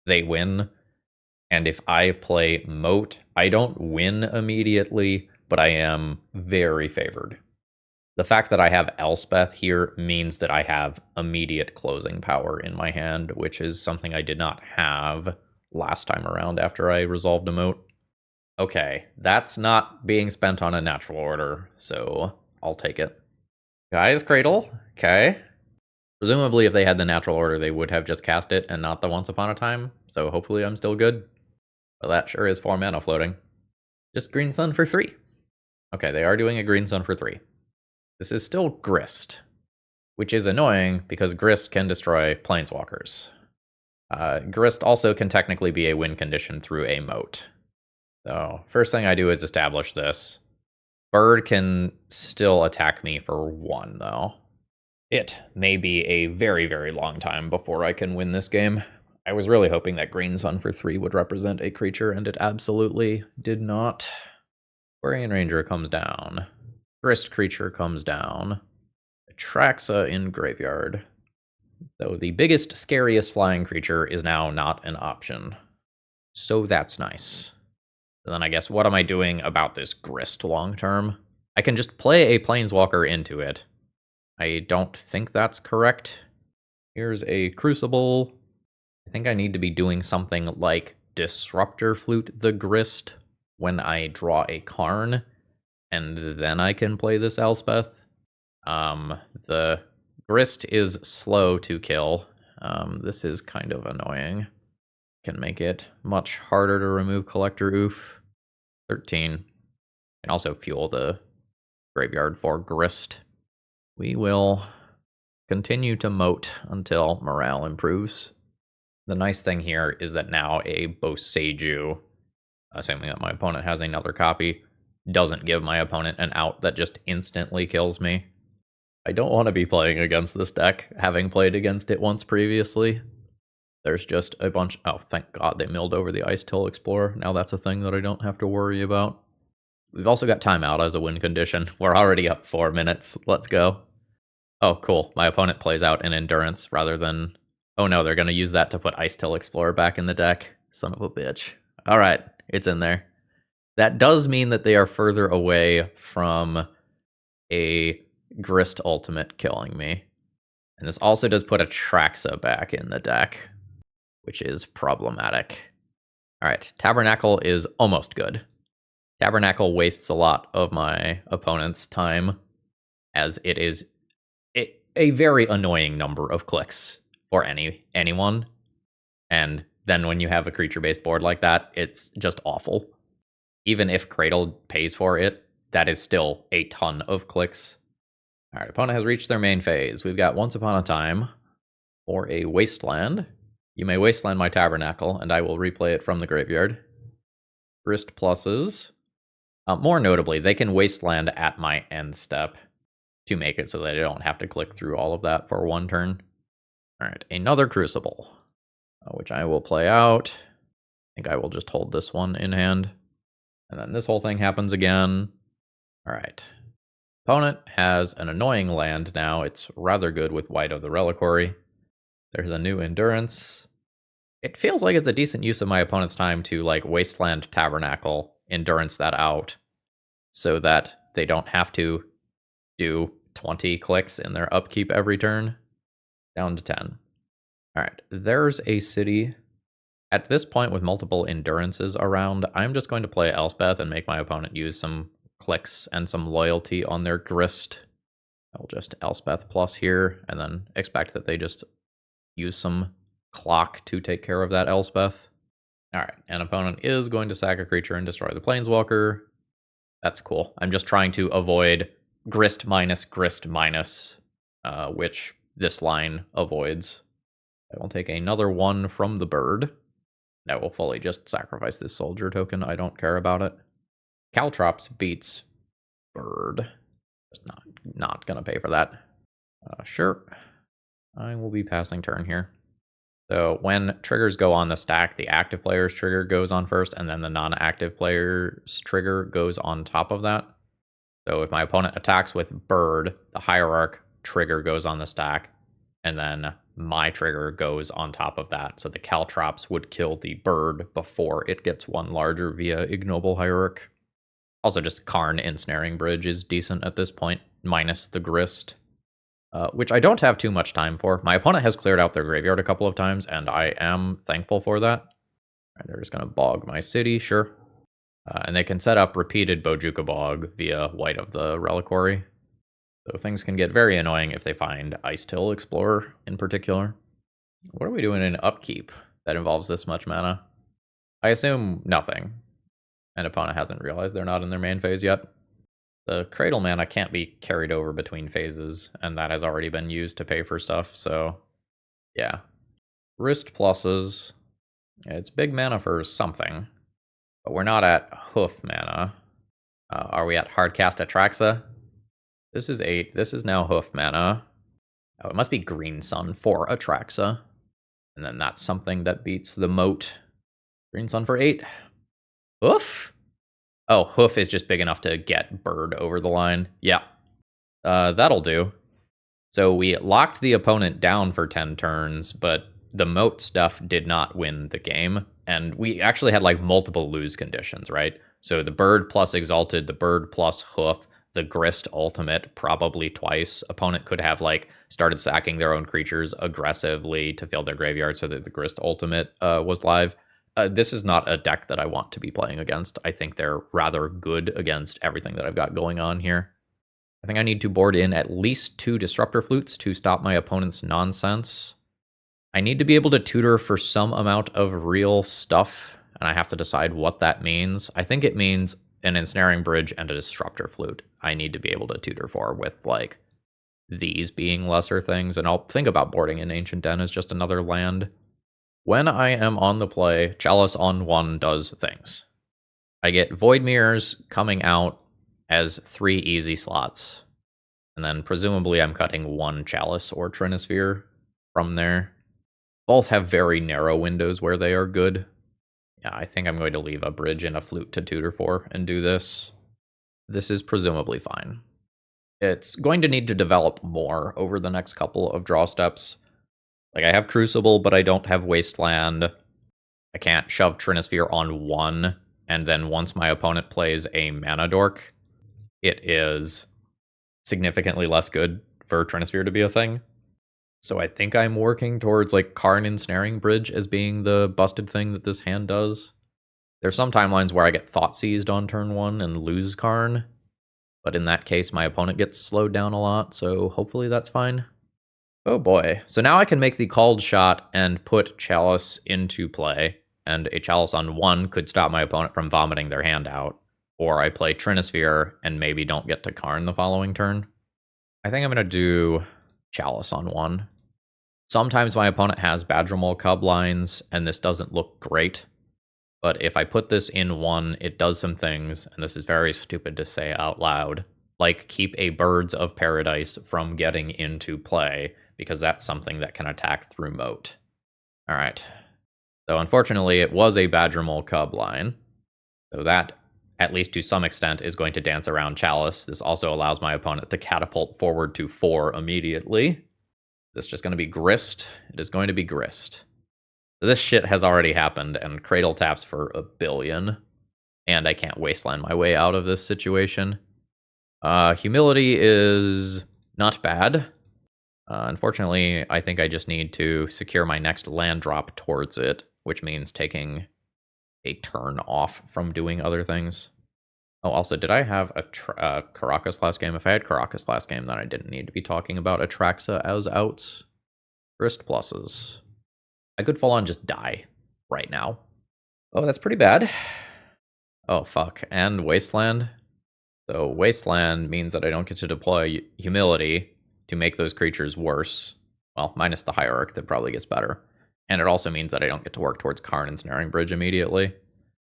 they win. And if I play Moat, I don't win immediately, but I am very favored. The fact that I have Elspeth here means that I have immediate closing power in my hand, which is something I did not have last time around after I resolved a Moat. Okay, that's not being spent on a Natural Order, so I'll take it. Guy's Cradle, okay. Presumably if they had the Natural Order, they would have just cast it and not the Once Upon a Time, so hopefully I'm still good. But that sure is 4 mana floating. Just Green Sun for 3. Okay, they are doing a Green Sun for 3. This is still Grist, which is annoying because Grist can destroy Planeswalkers. Grist also can technically be a win condition through a Moat. So first thing I do is establish this. Bird can still attack me for 1, though. It may be a very, very long time before I can win this game. I was really hoping that Green Sun for 3 would represent a creature, and it absolutely did not. Quarian Ranger comes down. Grist creature comes down. Atraxa in graveyard. So the biggest, scariest flying creature is now not an option. So that's nice. So then I guess, what am I doing about this Grist long term? I can just play a Planeswalker into it. I don't think that's correct. Here's a Crucible. I think I need to be doing something like Disruptor Flute the Grist when I draw a Karn, and then I can play this Elspeth. The Grist is slow to kill. This is kind of annoying. Can make it much harder to remove Collector Oof. 13. Can also fuel the graveyard for Grist. We will continue to Moat until morale improves. The nice thing here is that now a Boseiju, assuming that my opponent has another copy, doesn't give my opponent an out that just instantly kills me. I don't want to be playing against this deck, having played against it once previously. There's just a bunch... Oh, thank God they milled over the Ice Till Explorer. Now that's a thing that I don't have to worry about. We've also got timeout as a win condition. We're already up 4 minutes. Let's go. Oh, cool. My opponent plays out an Endurance rather than... Oh no, they're going to use that to put Ice Till Explorer back in the deck. Son of a bitch. All right, it's in there. That does mean that they are further away from a Grist ultimate killing me. And this also does put Atraxa back in the deck, which is problematic. All right, Tabernacle is almost good. Tabernacle wastes a lot of my opponent's time, as it is a very annoying number of clicks for anyone. And then when you have a creature-based board like that, it's just awful. Even if Cradle pays for it, that is still a ton of clicks. All right, opponent has reached their main phase. We've got Once Upon a Time or a Wasteland. You may Wasteland my Tabernacle, and I will replay it from the graveyard. Wrist pluses. More notably, they can Wasteland at my end step to make it so that I don't have to click through all of that for one turn. All right, another Crucible, which I will play out. I think I will just hold this one in hand. And then this whole thing happens again. All right. Opponent has an annoying land now. It's rather good with White of the Reliquary. There's a new Endurance. It feels like it's a decent use of my opponent's time to, like, Wasteland Tabernacle, Endurance that out, so that they don't have to do 20 clicks in their upkeep every turn. Down to 10. All right, there's a city. At this point, with multiple Endurances around, I'm just going to play Elspeth and make my opponent use some clicks and some loyalty on their Grist. I'll just Elspeth plus here, and then expect that they just use some clock to take care of that Elspeth. All right, an opponent is going to sack a creature and destroy the Planeswalker. That's cool. I'm just trying to avoid Grist minus, which this line avoids. I will take another one from the bird. I will fully just sacrifice this soldier token. I don't care about it. Caltrops beats bird. Just not gonna pay for that. Sure. I will be passing turn here. So when triggers go on the stack, the active player's trigger goes on first, and then the non-active player's trigger goes on top of that. So if my opponent attacks with bird, the hierarch trigger goes on the stack, and then my trigger goes on top of that. So the Caltrops would kill the bird before it gets one larger via Ignoble Hierarch. Also, just Karn Ensnaring Bridge is decent at this point, minus the Grist, which I don't have too much time for. My opponent has cleared out their graveyard a couple of times, and I am thankful for that. Right, they're just going to bog my city, sure. And they can set up repeated Bojuka Bog via White of the Reliquary. So things can get very annoying if they find Ice Till Explorer in particular. What are we doing in upkeep that involves this much mana? I assume nothing. And opponent hasn't realized they're not in their main phase yet. The Cradle mana can't be carried over between phases, and that has already been used to pay for stuff, so yeah. Wrist pluses. It's big mana for something, but we're not at hoof mana. Are we at Hardcast Atraxa? This is 8. This is now hoof mana. Oh, it must be Green Sun for Atraxa. And then that's something that beats the Moat. Green Sun for 8. Hoof? Oh, hoof is just big enough to get bird over the line. Yeah. That'll do. So we locked the opponent down for 10 turns, but the Moat stuff did not win the game. And we actually had like multiple lose conditions, right? So the bird plus Exalted, the bird plus hoof, the Grist ultimate probably twice. Opponent could have like started sacking their own creatures aggressively to fill their graveyard so that the Grist ultimate was live. This is not a deck that I want to be playing against. I think they're rather good against everything that I've got going on here. I think I need to board in at least 2 Disruptor Flutes to stop my opponent's nonsense. I need to be able to tutor for some amount of real stuff, and I have to decide what that means. I think it means an Ensnaring Bridge and a Disruptor Flute I need to be able to tutor for, with like these being lesser things, and I'll think about boarding in Ancient Den as just another land. When I am on the play, Chalice on 1 does things. I get Void Mirrors coming out as 3 easy slots, and then presumably I'm cutting 1 Chalice or Trinisphere from there. Both have very narrow windows where they are good. Yeah, I think I'm going to leave a bridge and a flute to tutor for and do this. This is presumably fine. It's going to need to develop more over the next couple of draw steps. Like, I have Crucible, but I don't have Wasteland. I can't shove Trinisphere on 1, and then once my opponent plays a Mana Dork, it is significantly less good for Trinisphere to be a thing. So I think I'm working towards like Karn Ensnaring Bridge as being the busted thing that this hand does. There's some timelines where I get Thought Seized on turn 1 and lose Karn, but in that case, my opponent gets slowed down a lot, so hopefully that's fine. Oh boy. So now I can make the called shot and put Chalice into play, and a Chalice on 1 could stop my opponent from vomiting their hand out, or I play Trinisphere and maybe don't get to Karn the following turn. I think I'm going to do Chalice on 1. Sometimes my opponent has Badgermole Cub lines, and this doesn't look great. But if I put this in 1, it does some things, and this is very stupid to say out loud, like keep a Birds of Paradise from getting into play, because that's something that can attack through Moat. Alright. So unfortunately, it was a Badgermole Cub line. So that, at least to some extent, is going to dance around Chalice. This also allows my opponent to catapult forward to 4 immediately. This is just going to be Grist. It is going to be Grist. This shit has already happened, and Cradle taps for 1 billion. And I can't wasteland my way out of this situation. Humility is not bad. Unfortunately, I think I just need to secure my next land drop towards it, which means taking a turn off from doing other things. Oh, also, did I have a Karakas last game? If I had Karakas last game, then I didn't need to be talking about Atraxa as outs. Grist pluses. I could full on just die right now. Oh, that's pretty bad. Oh, fuck. And Wasteland. So Wasteland means that I don't get to deploy Humility to make those creatures worse. Well, minus the Hierarch that probably gets better. And it also means that I don't get to work towards Karn and Snaring Bridge immediately.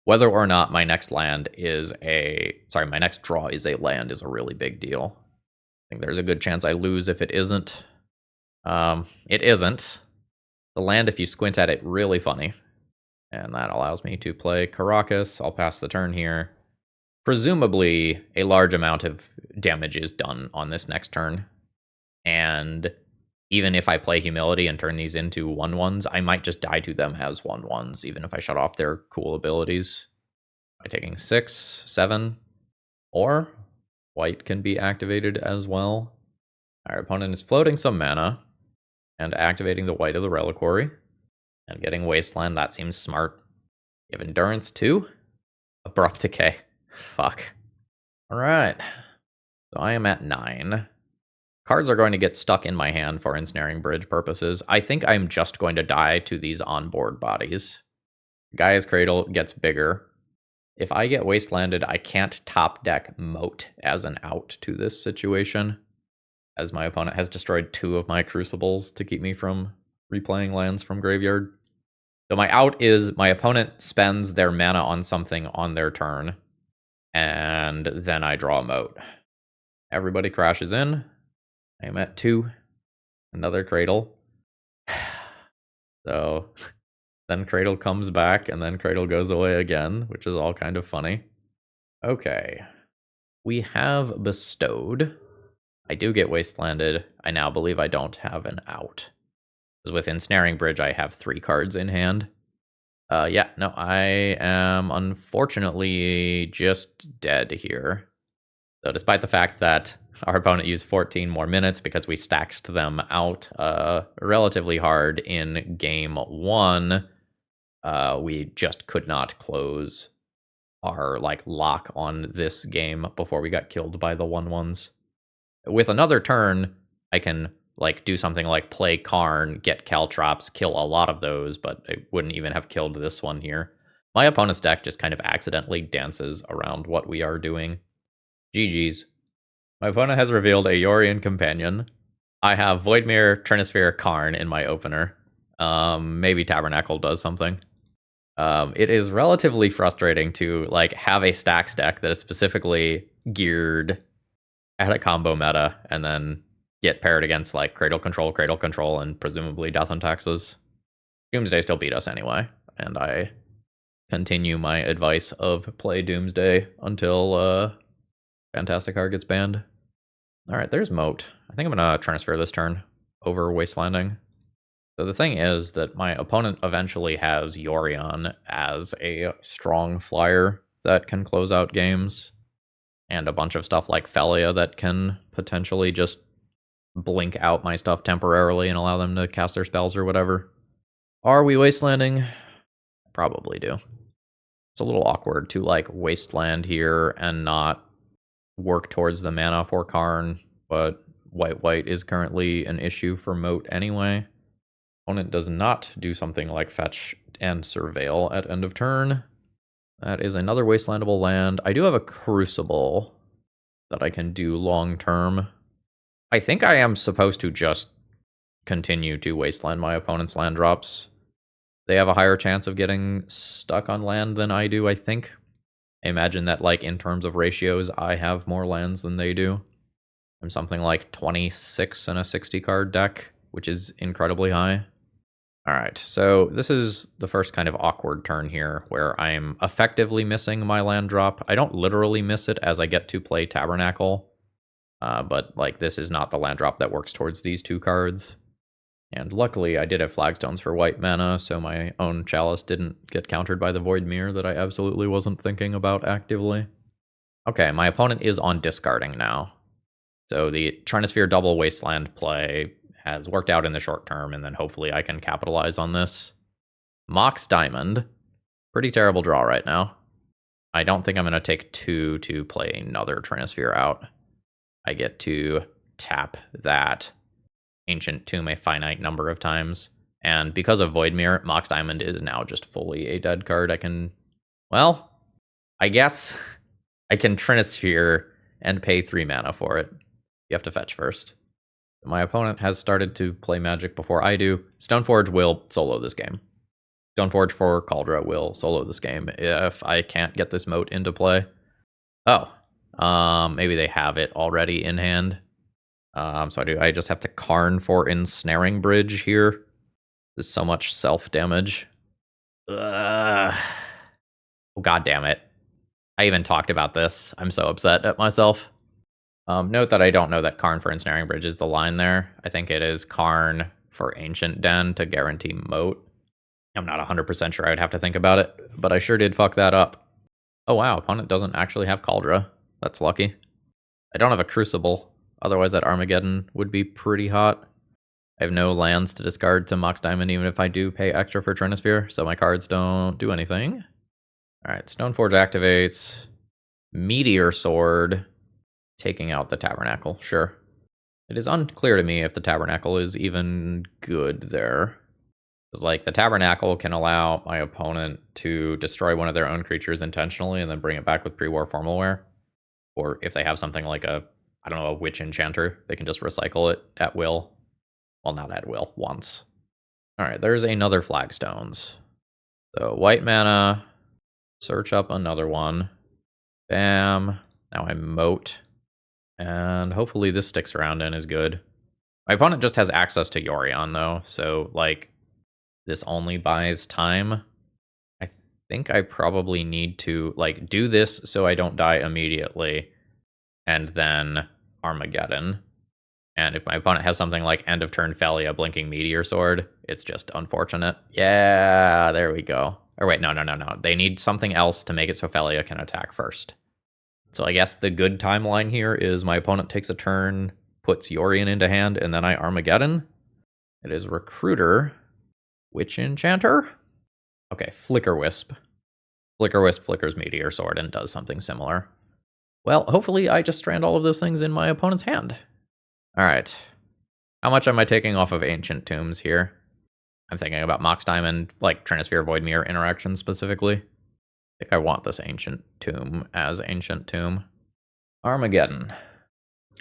Whether or not my next land is my next draw is a land is a really big deal. I think there's a good chance I lose if it isn't. It isn't. The land, if you squint at it, really funny. And that allows me to play Karakas. I'll pass the turn here. Presumably, a large amount of damage is done on this next turn. And even if I play Humility and turn these into 1/1s, I might just die to them as 1/1s, even if I shut off their cool abilities. By taking 6, 7, or white can be activated as well. Our opponent is floating some mana and activating the white of the Reliquary and getting Wasteland. That seems smart. You have Endurance 2, Abrupt Decay. Fuck. Alright. So I am at 9. Cards are going to get stuck in my hand for Ensnaring Bridge purposes. I think I'm just going to die to these onboard bodies. Gaia's Cradle gets bigger. If I get Wastelanded, I can't top deck Moat as an out to this situation, as my opponent has destroyed 2 of my Crucibles to keep me from replaying lands from graveyard. So my out is my opponent spends their mana on something on their turn, and then I draw a Moat. Everybody crashes in. I'm at 2. Another Cradle. So then Cradle comes back, and then Cradle goes away again, which is all kind of funny. Okay. We have Bestowed. I do get Wastelanded. I now believe I don't have an out. Because with Ensnaring Bridge, I have 3 cards in hand. Yeah, no, I am unfortunately just dead here. So despite the fact that our opponent used 14 more minutes because we stacked them out relatively hard in game 1, we just could not close our lock on this game before we got killed by the 1/1s. With another turn, I can do something like play Karn, get Caltrops, kill a lot of those, but I wouldn't even have killed this one here. My opponent's deck just kind of accidentally dances around what we are doing. GG's. My opponent has revealed a Yorion Companion. I have Voidmere, Trinisphere, Karn in my opener. Maybe Tabernacle does something. It is relatively frustrating to have a stacks deck that is specifically geared at a combo meta and then get paired against Cradle Control, and presumably Death and Taxes. Doomsday still beat us anyway, and I continue my advice of play Doomsday until Fantastic Heart gets banned. Alright, there's Moat. I think I'm going to transfer this turn over Wastelanding. So the thing is that my opponent eventually has Yorion as a strong flyer that can close out games, and a bunch of stuff like Felia that can potentially just blink out my stuff temporarily and allow them to cast their spells or whatever. Are we Wastelanding? Probably do. It's a little awkward to, like, wasteland here and not work towards the mana for Karn, but white is currently an issue for Moat anyway. Opponent does not do something like fetch and surveil at end of turn. That is another wastelandable land. I do have a Crucible that I can do long term. I think I am supposed to just continue to wasteland my opponent's land drops. They have a higher chance of getting stuck on land than I do, I think. I imagine that, like, in terms of ratios, I have more lands than they do. I'm something like 26 in a 60 card deck, which is incredibly high. Alright, so this is the first kind of awkward turn here, where I'm effectively missing my land drop. I don't literally miss it, as I get to play Tabernacle, but, like, this is not the land drop that works towards these two cards. And luckily, I did have Flagstones for white mana, so my own Chalice didn't get countered by the Void Mirror that I absolutely wasn't thinking about actively. Okay, my opponent is on discarding now. So the Trinisphere double Wasteland play has worked out in the short term, and then hopefully I can capitalize on this. Mox Diamond. Pretty terrible draw right now. I don't think I'm going to take 2 to play another Trinisphere out. I get to tap that Ancient Tomb a finite number of times. And because of Void Mirror, Mox Diamond is now just fully a dead card. I can, well, I guess I can Trinisphere and pay 3 mana for it. You have to fetch first. My opponent has started to play Magic before I do. Stoneforge will solo this game. Stoneforge for Kaldra will solo this game if I can't get this Moat into play. Oh, maybe they have it already in hand. So I just have to Karn for Ensnaring Bridge here. There's so much self-damage. Oh, God damn it. I even talked about this. I'm so upset at myself. Note that I don't know that Karn for Ensnaring Bridge is the line there. I think it is Karn for Ancient Den to guarantee Moat. I'm not 100% sure. I'd have to think about it, but I sure did fuck that up. Oh wow, opponent doesn't actually have Kaldra. That's lucky. I don't have a Crucible. Otherwise that Armageddon would be pretty hot. I have no lands to discard to Mox Diamond even if I do pay extra for Trinisphere, so my cards don't do anything. Alright, Stoneforge activates. Meteor Sword. Taking out the Tabernacle, sure. It is unclear to me if the Tabernacle is even good there. Because, like, the Tabernacle can allow my opponent to destroy one of their own creatures intentionally and then bring it back with pre-war Formalware. Or if they have something like a, I don't know, a Witch Enchanter, they can just recycle it at will. Well, not at will, once. Alright, there's another Flagstones. So, white mana, search up another one. Bam. Now I Moat. And hopefully this sticks around and is good. My opponent just has access to Yorion, though, so, like, this only buys time. I think I probably need to, like, do this so I don't die immediately, and then Armageddon. And if my opponent has something like End of Turn Felia, Blinking Meteor Sword, it's just unfortunate. Yeah, there we go. Or wait, no. They need something else to make it so Felia can attack first. So I guess the good timeline here is my opponent takes a turn, puts Yorion into hand, and then I Armageddon. It is Recruiter, Witch Enchanter. Okay, Flicker Wisp. Flicker Wisp flickers Meteor Sword and does something similar. Well, hopefully I just strand all of those things in my opponent's hand. Alright. How much am I taking off of Ancient Tombs here? I'm thinking about Mox Diamond, like Trinisphere Void Mirror interaction specifically. I think I want this Ancient Tomb as Ancient Tomb. Armageddon.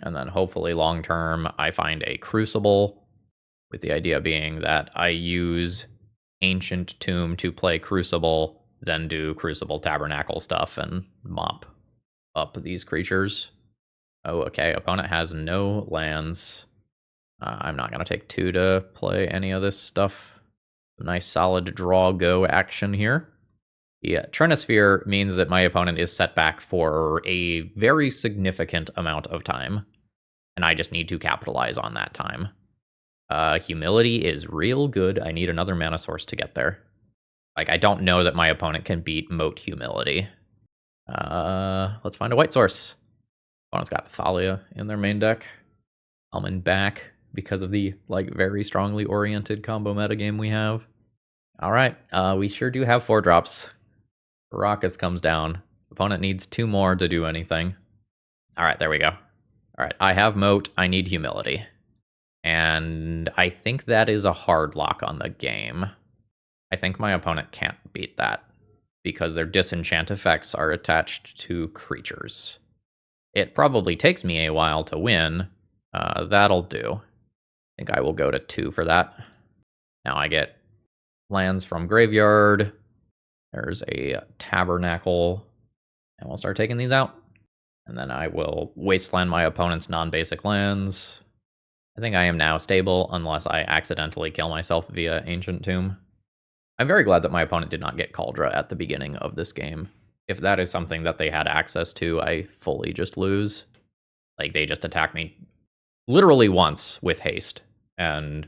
And then hopefully long term I find a Crucible, with the idea being that I use Ancient Tomb to play Crucible, then do Crucible Tabernacle stuff and mop up these creatures. Oh, okay, opponent has no lands. I'm not going to take 2 to play any of this stuff. Nice solid draw go action here. Yeah, Trinisphere means that my opponent is set back for a very significant amount of time, and I just need to capitalize on that time. Humility is real good. I need another mana source to get there. Like, I don't know that my opponent can beat Moat Humility. Let's find a white source. Opponent's got Thalia in their main deck. Almond back because of the, like, very strongly oriented combo metagame we have. Alright, we sure do have 4 drops. Rockets comes down. Opponent needs 2 more to do anything. Alright, there we go. Alright, I have Moat, I need Humility. And I think that is a hard lock on the game. I think my opponent can't beat that, because their disenchant effects are attached to creatures. It probably takes me a while to win. That'll do. I think I will go to 2 for that. Now I get lands from graveyard. There's a Tabernacle. And we'll start taking these out. And then I will wasteland my opponent's non-basic lands. I think I am now stable, unless I accidentally kill myself via Ancient Tomb. I'm very glad that my opponent did not get Kaldra at the beginning of this game. If that is something that they had access to, I fully just lose. Like, they just attack me literally once with haste, and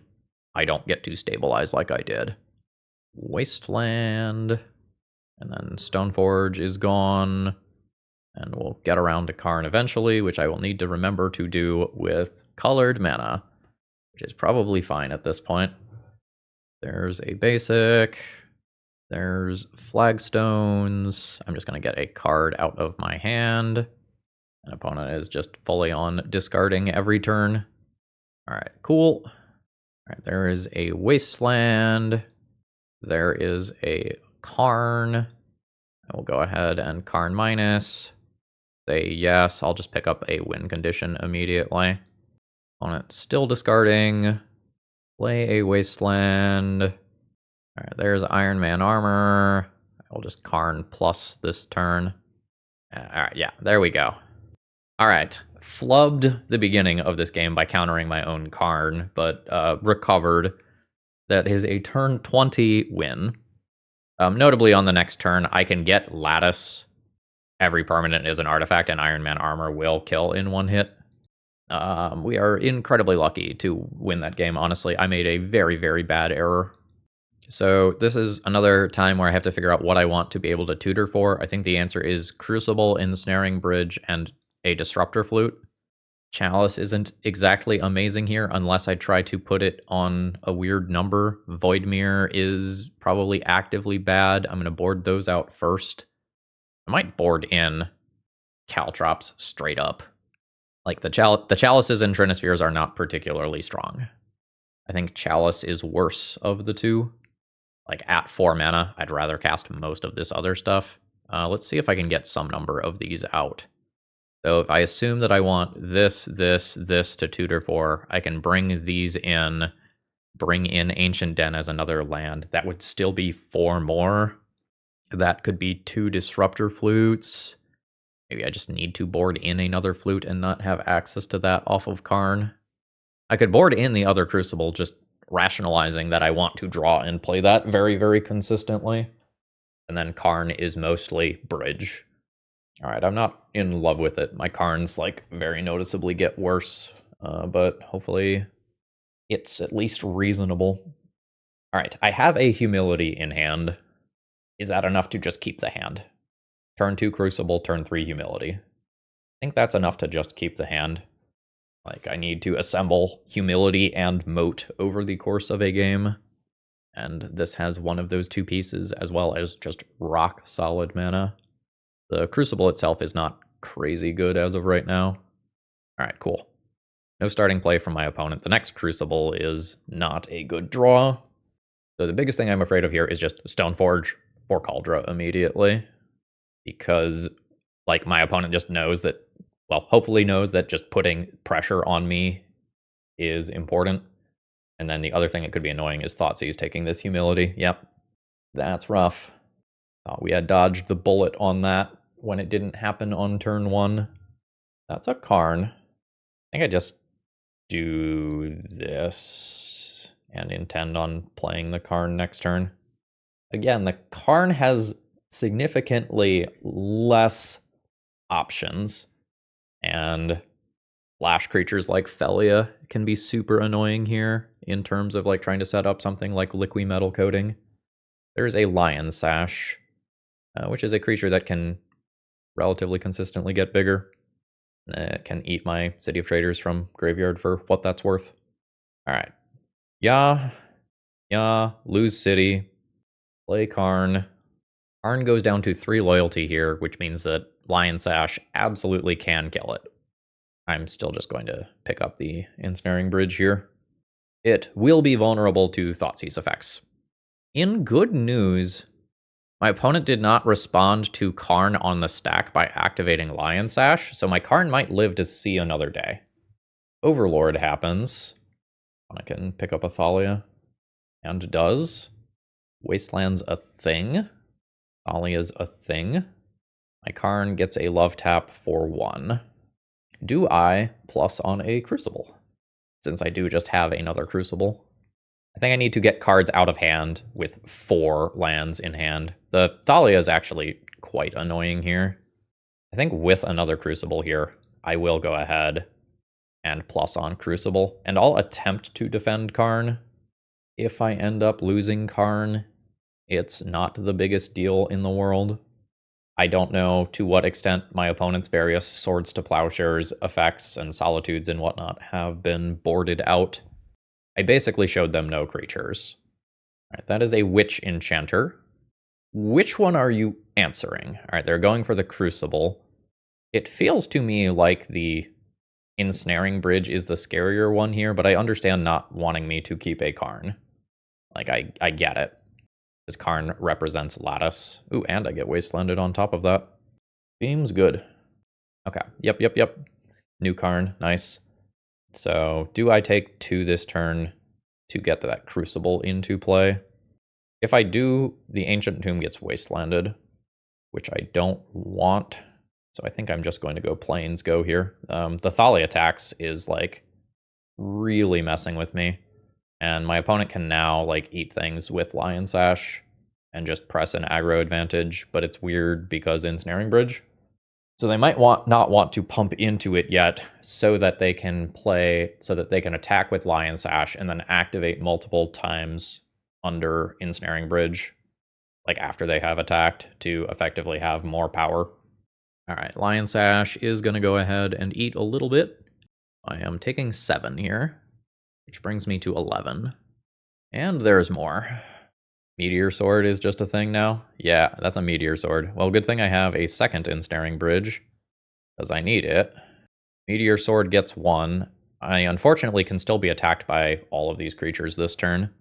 I don't get to stabilize like I did. Wasteland, and then Stoneforge is gone, and we'll get around to Karn eventually, which I will need to remember to do with colored mana, which is probably fine at this point. There's a basic. There's flagstones. I'm just going to get a card out of my hand. An opponent is just fully on discarding every turn. All right, cool. All right, there is a wasteland. There is a Karn. I will go ahead and Karn minus. Say yes, I'll just pick up a win condition immediately. Opponent still discarding. Play a wasteland. All right, there's Iron Man armor. I'll just Karn plus this turn. All right, yeah, there we go. All right, flubbed the beginning of this game by countering my own Karn, but recovered. That is a turn 20 win. Notably, on the next turn, I can get Lattice. Every permanent is an artifact, and Iron Man armor will kill in 1 hit. We are incredibly lucky to win that game, honestly. I made a very, very bad error. So this is another time where I have to figure out what I want to be able to tutor for. I think the answer is Crucible, Ensnaring Bridge, and a Disruptor Flute. Chalice isn't exactly amazing here unless I try to put it on a weird number. Voidmere is probably actively bad. I'm going to board those out first. I might board in Caltrops straight up. Like, the Chalices and Trinispheres are not particularly strong. I think Chalice is worse of the two. Like, at 4 mana, I'd rather cast most of this other stuff. Let's see if I can get some number of these out. So if I assume that I want this to tutor for, I can bring these in, bring in Ancient Den as another land. That would still be 4 more. That could be 2 Disruptor Flutes. Maybe I just need to board in another flute and not have access to that off of Karn. I could board in the other Crucible, just rationalizing that I want to draw and play that very, very consistently. And then Karn is mostly bridge. All right, I'm not in love with it. My Karns, like, very noticeably get worse, but hopefully it's at least reasonable. All right, I have a Humility in hand. Is that enough to just keep the hand? Turn 2 Crucible, turn 3 Humility. I think that's enough to just keep the hand. Like, I need to assemble Humility and Moat over the course of a game. And this has one of those 2 pieces, as well as just rock solid mana. The Crucible itself is not crazy good as of right now. Alright, cool. No starting play from my opponent. The next Crucible is not a good draw. So the biggest thing I'm afraid of here is just Stoneforge or Kaldra immediately. Because, like, my opponent just knows that, well, hopefully knows that just putting pressure on me is important. And then the other thing that could be annoying is Thoughtseize taking this Humility. Yep, that's rough. Thought we had dodged the bullet on that when it didn't happen on turn 1. That's a Karn. I think I just do this and intend on playing the Karn next turn. Again, the Karn has significantly less options, and flash creatures like Felia can be super annoying here in terms of, like, trying to set up something like Liquid Metal Coating. There's a Lion Sash, which is a creature that can relatively consistently get bigger. It can eat my City of Traders from graveyard for what that's worth. Alright. Yeah, lose city, play Karn. Karn goes down to 3 loyalty here, which means that Lion Sash absolutely can kill it. I'm still just going to pick up the Ensnaring Bridge here. It will be vulnerable to Thoughtseize effects. In good news, my opponent did not respond to Karn on the stack by activating Lion Sash, so my Karn might live to see another day. Overlord happens. I can pick up a Thalia, and does. Wasteland's a thing. Thalia's a thing. My Karn gets a love tap for 1. Do I plus on a Crucible? Since I do just have another Crucible. I think I need to get cards out of hand with 4 lands in hand. The Thalia is actually quite annoying here. I think with another Crucible here, I will go ahead and plus on Crucible. And I'll attempt to defend Karn. If I end up losing Karn, it's not the biggest deal in the world. I don't know to what extent my opponent's various Swords to Plowshares effects and Solitudes and whatnot have been boarded out. I basically showed them no creatures. All right, that is a Witch Enchanter. Which one are you answering? All right, they're going for the Crucible. It feels to me like the Ensnaring Bridge is the scarier one here, but I understand not wanting me to keep a Karn. Like, I get it. This Karn represents Lattice. Ooh, and I get Wastelanded on top of that. Seems good. Okay, yep. New Karn, nice. So, do I take 2 this turn to get to that Crucible into play? If I do, the Ancient Tomb gets Wastelanded, which I don't want. So I think I'm just going to go Plains Go here. The Thalia tax is, like, really messing with me. And my opponent can now, like, eat things with Lion Sash and just press an aggro advantage, but it's weird because Ensnaring Bridge. So they might not want to pump into it yet so that they can attack with Lion Sash and then activate multiple times under Ensnaring Bridge, like after they have attacked, to effectively have more power. All right, Lion Sash is going to go ahead and eat a little bit. I am taking 7 here, which brings me to 11. And there's more. Meteor Sword is just a thing now? Yeah, that's a Meteor Sword. Well, good thing I have a second Ensnaring Bridge, because I need it. Meteor Sword gets 1. I unfortunately can still be attacked by all of these creatures this turn.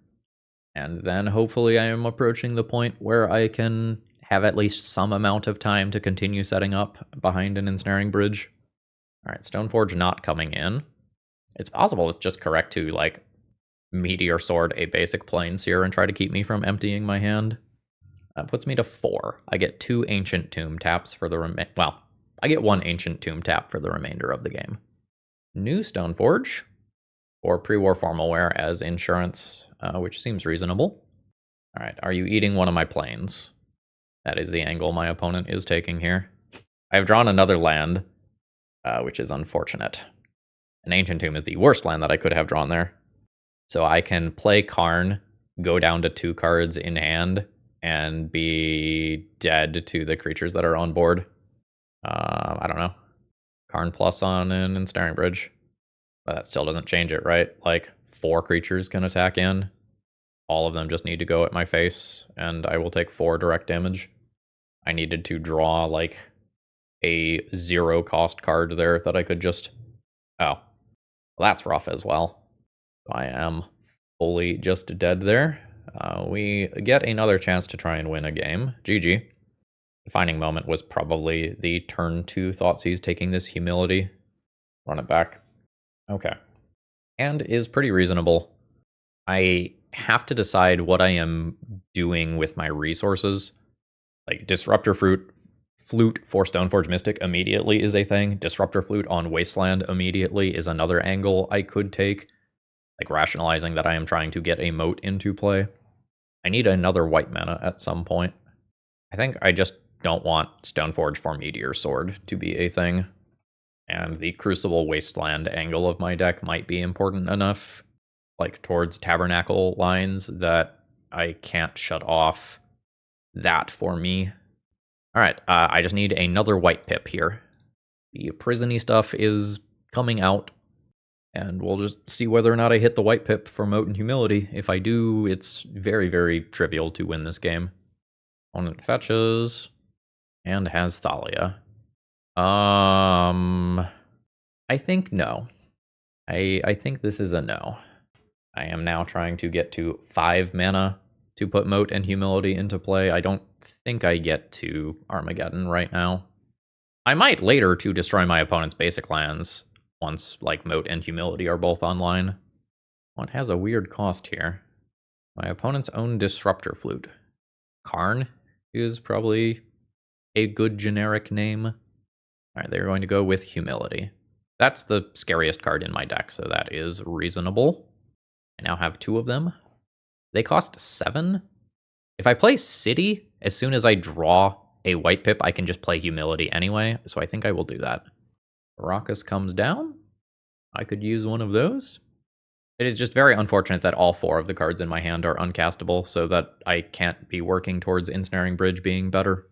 And then hopefully I am approaching the point where I can have at least some amount of time to continue setting up behind an Ensnaring Bridge. All right, Stoneforge not coming in. It's possible it's just correct to, like, Meteor Sword a basic Plains here and try to keep me from emptying my hand. That puts me to 4. I get 2 Ancient Tomb taps for the I get 1 Ancient Tomb tap for the remainder of the game. New Stoneforge, or pre-war Formalware as insurance, which seems reasonable. All right, are you eating one of my Plains? That is the angle my opponent is taking here. I have drawn another land, which is unfortunate. An Ancient Tomb is the worst land that I could have drawn there. So I can play Karn, go down to 2 cards in hand, and be dead to the creatures that are on board. I don't know. Karn plus on an Ensnaring Bridge. But that still doesn't change it, right? Like, 4 creatures can attack in. All of them just need to go at my face, and I will take 4 direct damage. I needed to draw, like, a 0-cost card there that I could just... Oh. Well, that's rough as well. I am fully just dead there. We get another chance to try and win a game. GG. Defining moment was probably the turn 2 Thoughtseize taking this Humility. Run it back. Okay. And is pretty reasonable. I have to decide what I am doing with my resources. Like, Disruptor Flute for Stoneforge Mystic immediately is a thing. Disruptor Flute on Wasteland immediately is another angle I could take. Like, rationalizing that I am trying to get a moat into play. I need another white mana at some point. I think I just don't want Stoneforge for Meteor Sword to be a thing. And the Crucible Wasteland angle of my deck might be important enough, like towards Tabernacle lines, that I can't shut off that for me. Alright, I just need another white pip here. The prisony stuff is coming out, and we'll just see whether or not I hit the white pip for Moat and Humility. If I do, it's very, very trivial to win this game. Opponent fetches and has Thalia. I think no. I think this is a no. I am now trying to get to 5 mana to put Moat and Humility into play. I don't think I get to Armageddon right now. I might later to destroy my opponent's basic lands once like Moat and Humility are both online. What has a weird cost here? My opponent's own Disruptor Flute. Karn is probably a good generic name. Alright, they're going to go with Humility. That's the scariest card in my deck, so that is reasonable. I now have 2 of them. They cost 7. If I play City, as soon as I draw a white pip, I can just play Humility anyway, so I think I will do that. Raucous comes down. I could use one of those. It is just very unfortunate that all 4 of the cards in my hand are uncastable, so that I can't be working towards Ensnaring Bridge being better.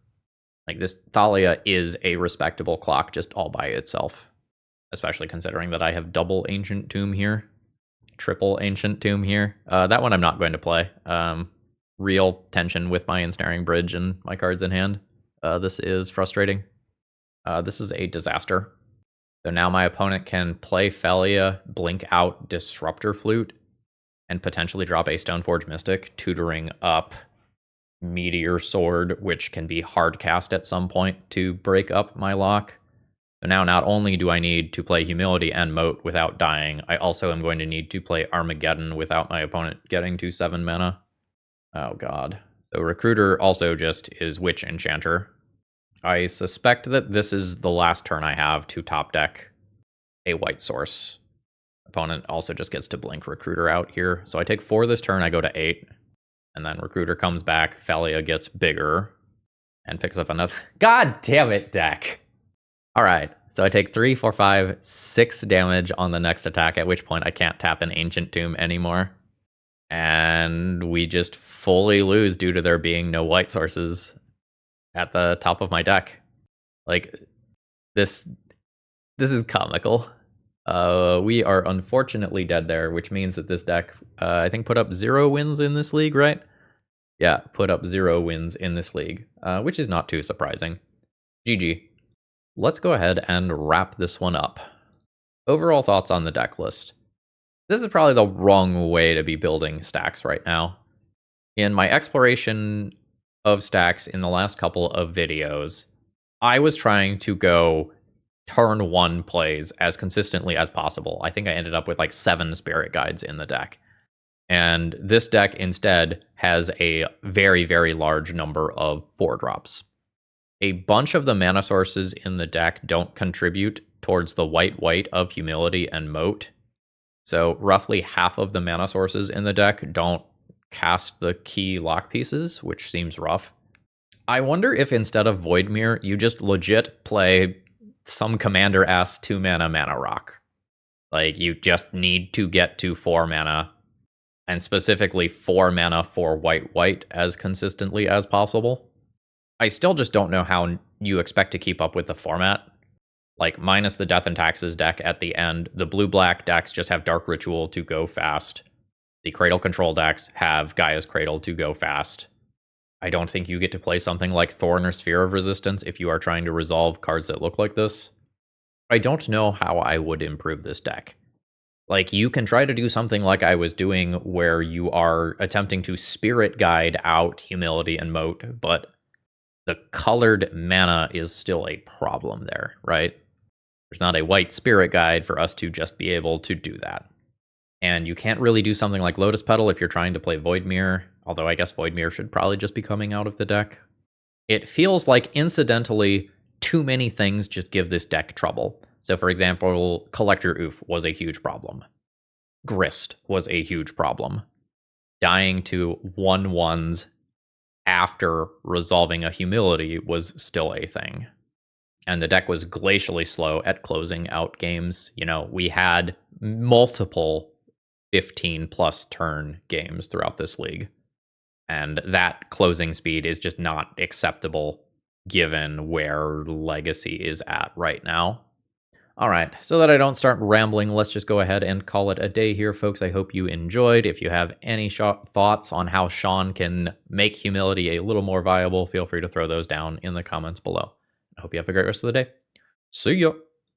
Like, this Thalia is a respectable clock just all by itself. Especially considering that I have double Ancient Tomb here. Triple Ancient Tomb here. That one I'm not going to play. Real tension with my Ensnaring Bridge and my cards in hand. This is frustrating. This is a disaster. So now my opponent can play Felia, blink out Disruptor Flute, and potentially drop a Stoneforge Mystic, tutoring up Meteor Sword, which can be hard cast at some point to break up my lock. So now not only do I need to play Humility and Moat without dying, I also am going to need to play Armageddon without my opponent getting to 7 mana. Oh god. So Recruiter also just is Witch Enchanter. I suspect that this is the last turn I have to top deck a white source. Opponent also just gets to blink Recruiter out here. So I take 4 this turn, I go to 8. And then Recruiter comes back, Felia gets bigger, and picks up another... God damn it, deck! Alright, so I take 3, 4, 5, 6 damage on the next attack, at which point I can't tap an Ancient Tomb anymore. And we just fully lose due to there being no white sources at the top of my deck. Like, this is comical. We are unfortunately dead there, which means that this deck, I think, put up 0 wins in this league, right? Yeah, put up 0 wins in this league, which is not too surprising. GG. Let's go ahead and wrap this one up. Overall thoughts on the deck list. This is probably the wrong way to be building stacks right now. In my exploration of stacks in the last couple of videos, I was trying to go turn 1 plays as consistently as possible. I think I ended up with like 7 Spirit Guides in the deck. And this deck instead has a very, very large number of 4-drops. A bunch of the mana sources in the deck don't contribute towards the white-white of Humility and Moat. So roughly half of the mana sources in the deck don't cast the key lock pieces, which seems rough. I wonder if instead of Voidmere, you just legit play some commander-ass 2-mana Mana Rock. Like, you just need to get to 4 mana, and specifically 4 mana for white-white as consistently as possible. I still just don't know how you expect to keep up with the format. Like, minus the Death and Taxes deck at the end, the blue-black decks just have Dark Ritual to go fast. The Cradle Control decks have Gaia's Cradle to go fast. I don't think you get to play something like Thorn or Sphere of Resistance if you are trying to resolve cards that look like this. I don't know how I would improve this deck. Like, you can try to do something like I was doing where you are attempting to Spirit Guide out Humility and Moat, but the colored mana is still a problem there, right? There's not a white Spirit Guide for us to just be able to do that. And you can't really do something like Lotus Petal if you're trying to play Voidmere, although I guess Voidmere should probably just be coming out of the deck. It feels like, incidentally, too many things just give this deck trouble. So, for example, Collector Oof was a huge problem. Grist was a huge problem. Dying to 1/1s after resolving a Humility was still a thing. And the deck was glacially slow at closing out games. You know, we had multiple 15-plus turn games throughout this league. And that closing speed is just not acceptable given where Legacy is at right now. All right, so that I don't start rambling, let's just go ahead and call it a day here, folks. I hope you enjoyed. If you have any thoughts on how Sean can make humility a little more viable, feel free to throw those down in the comments below. I hope you have a great rest of the day. See ya.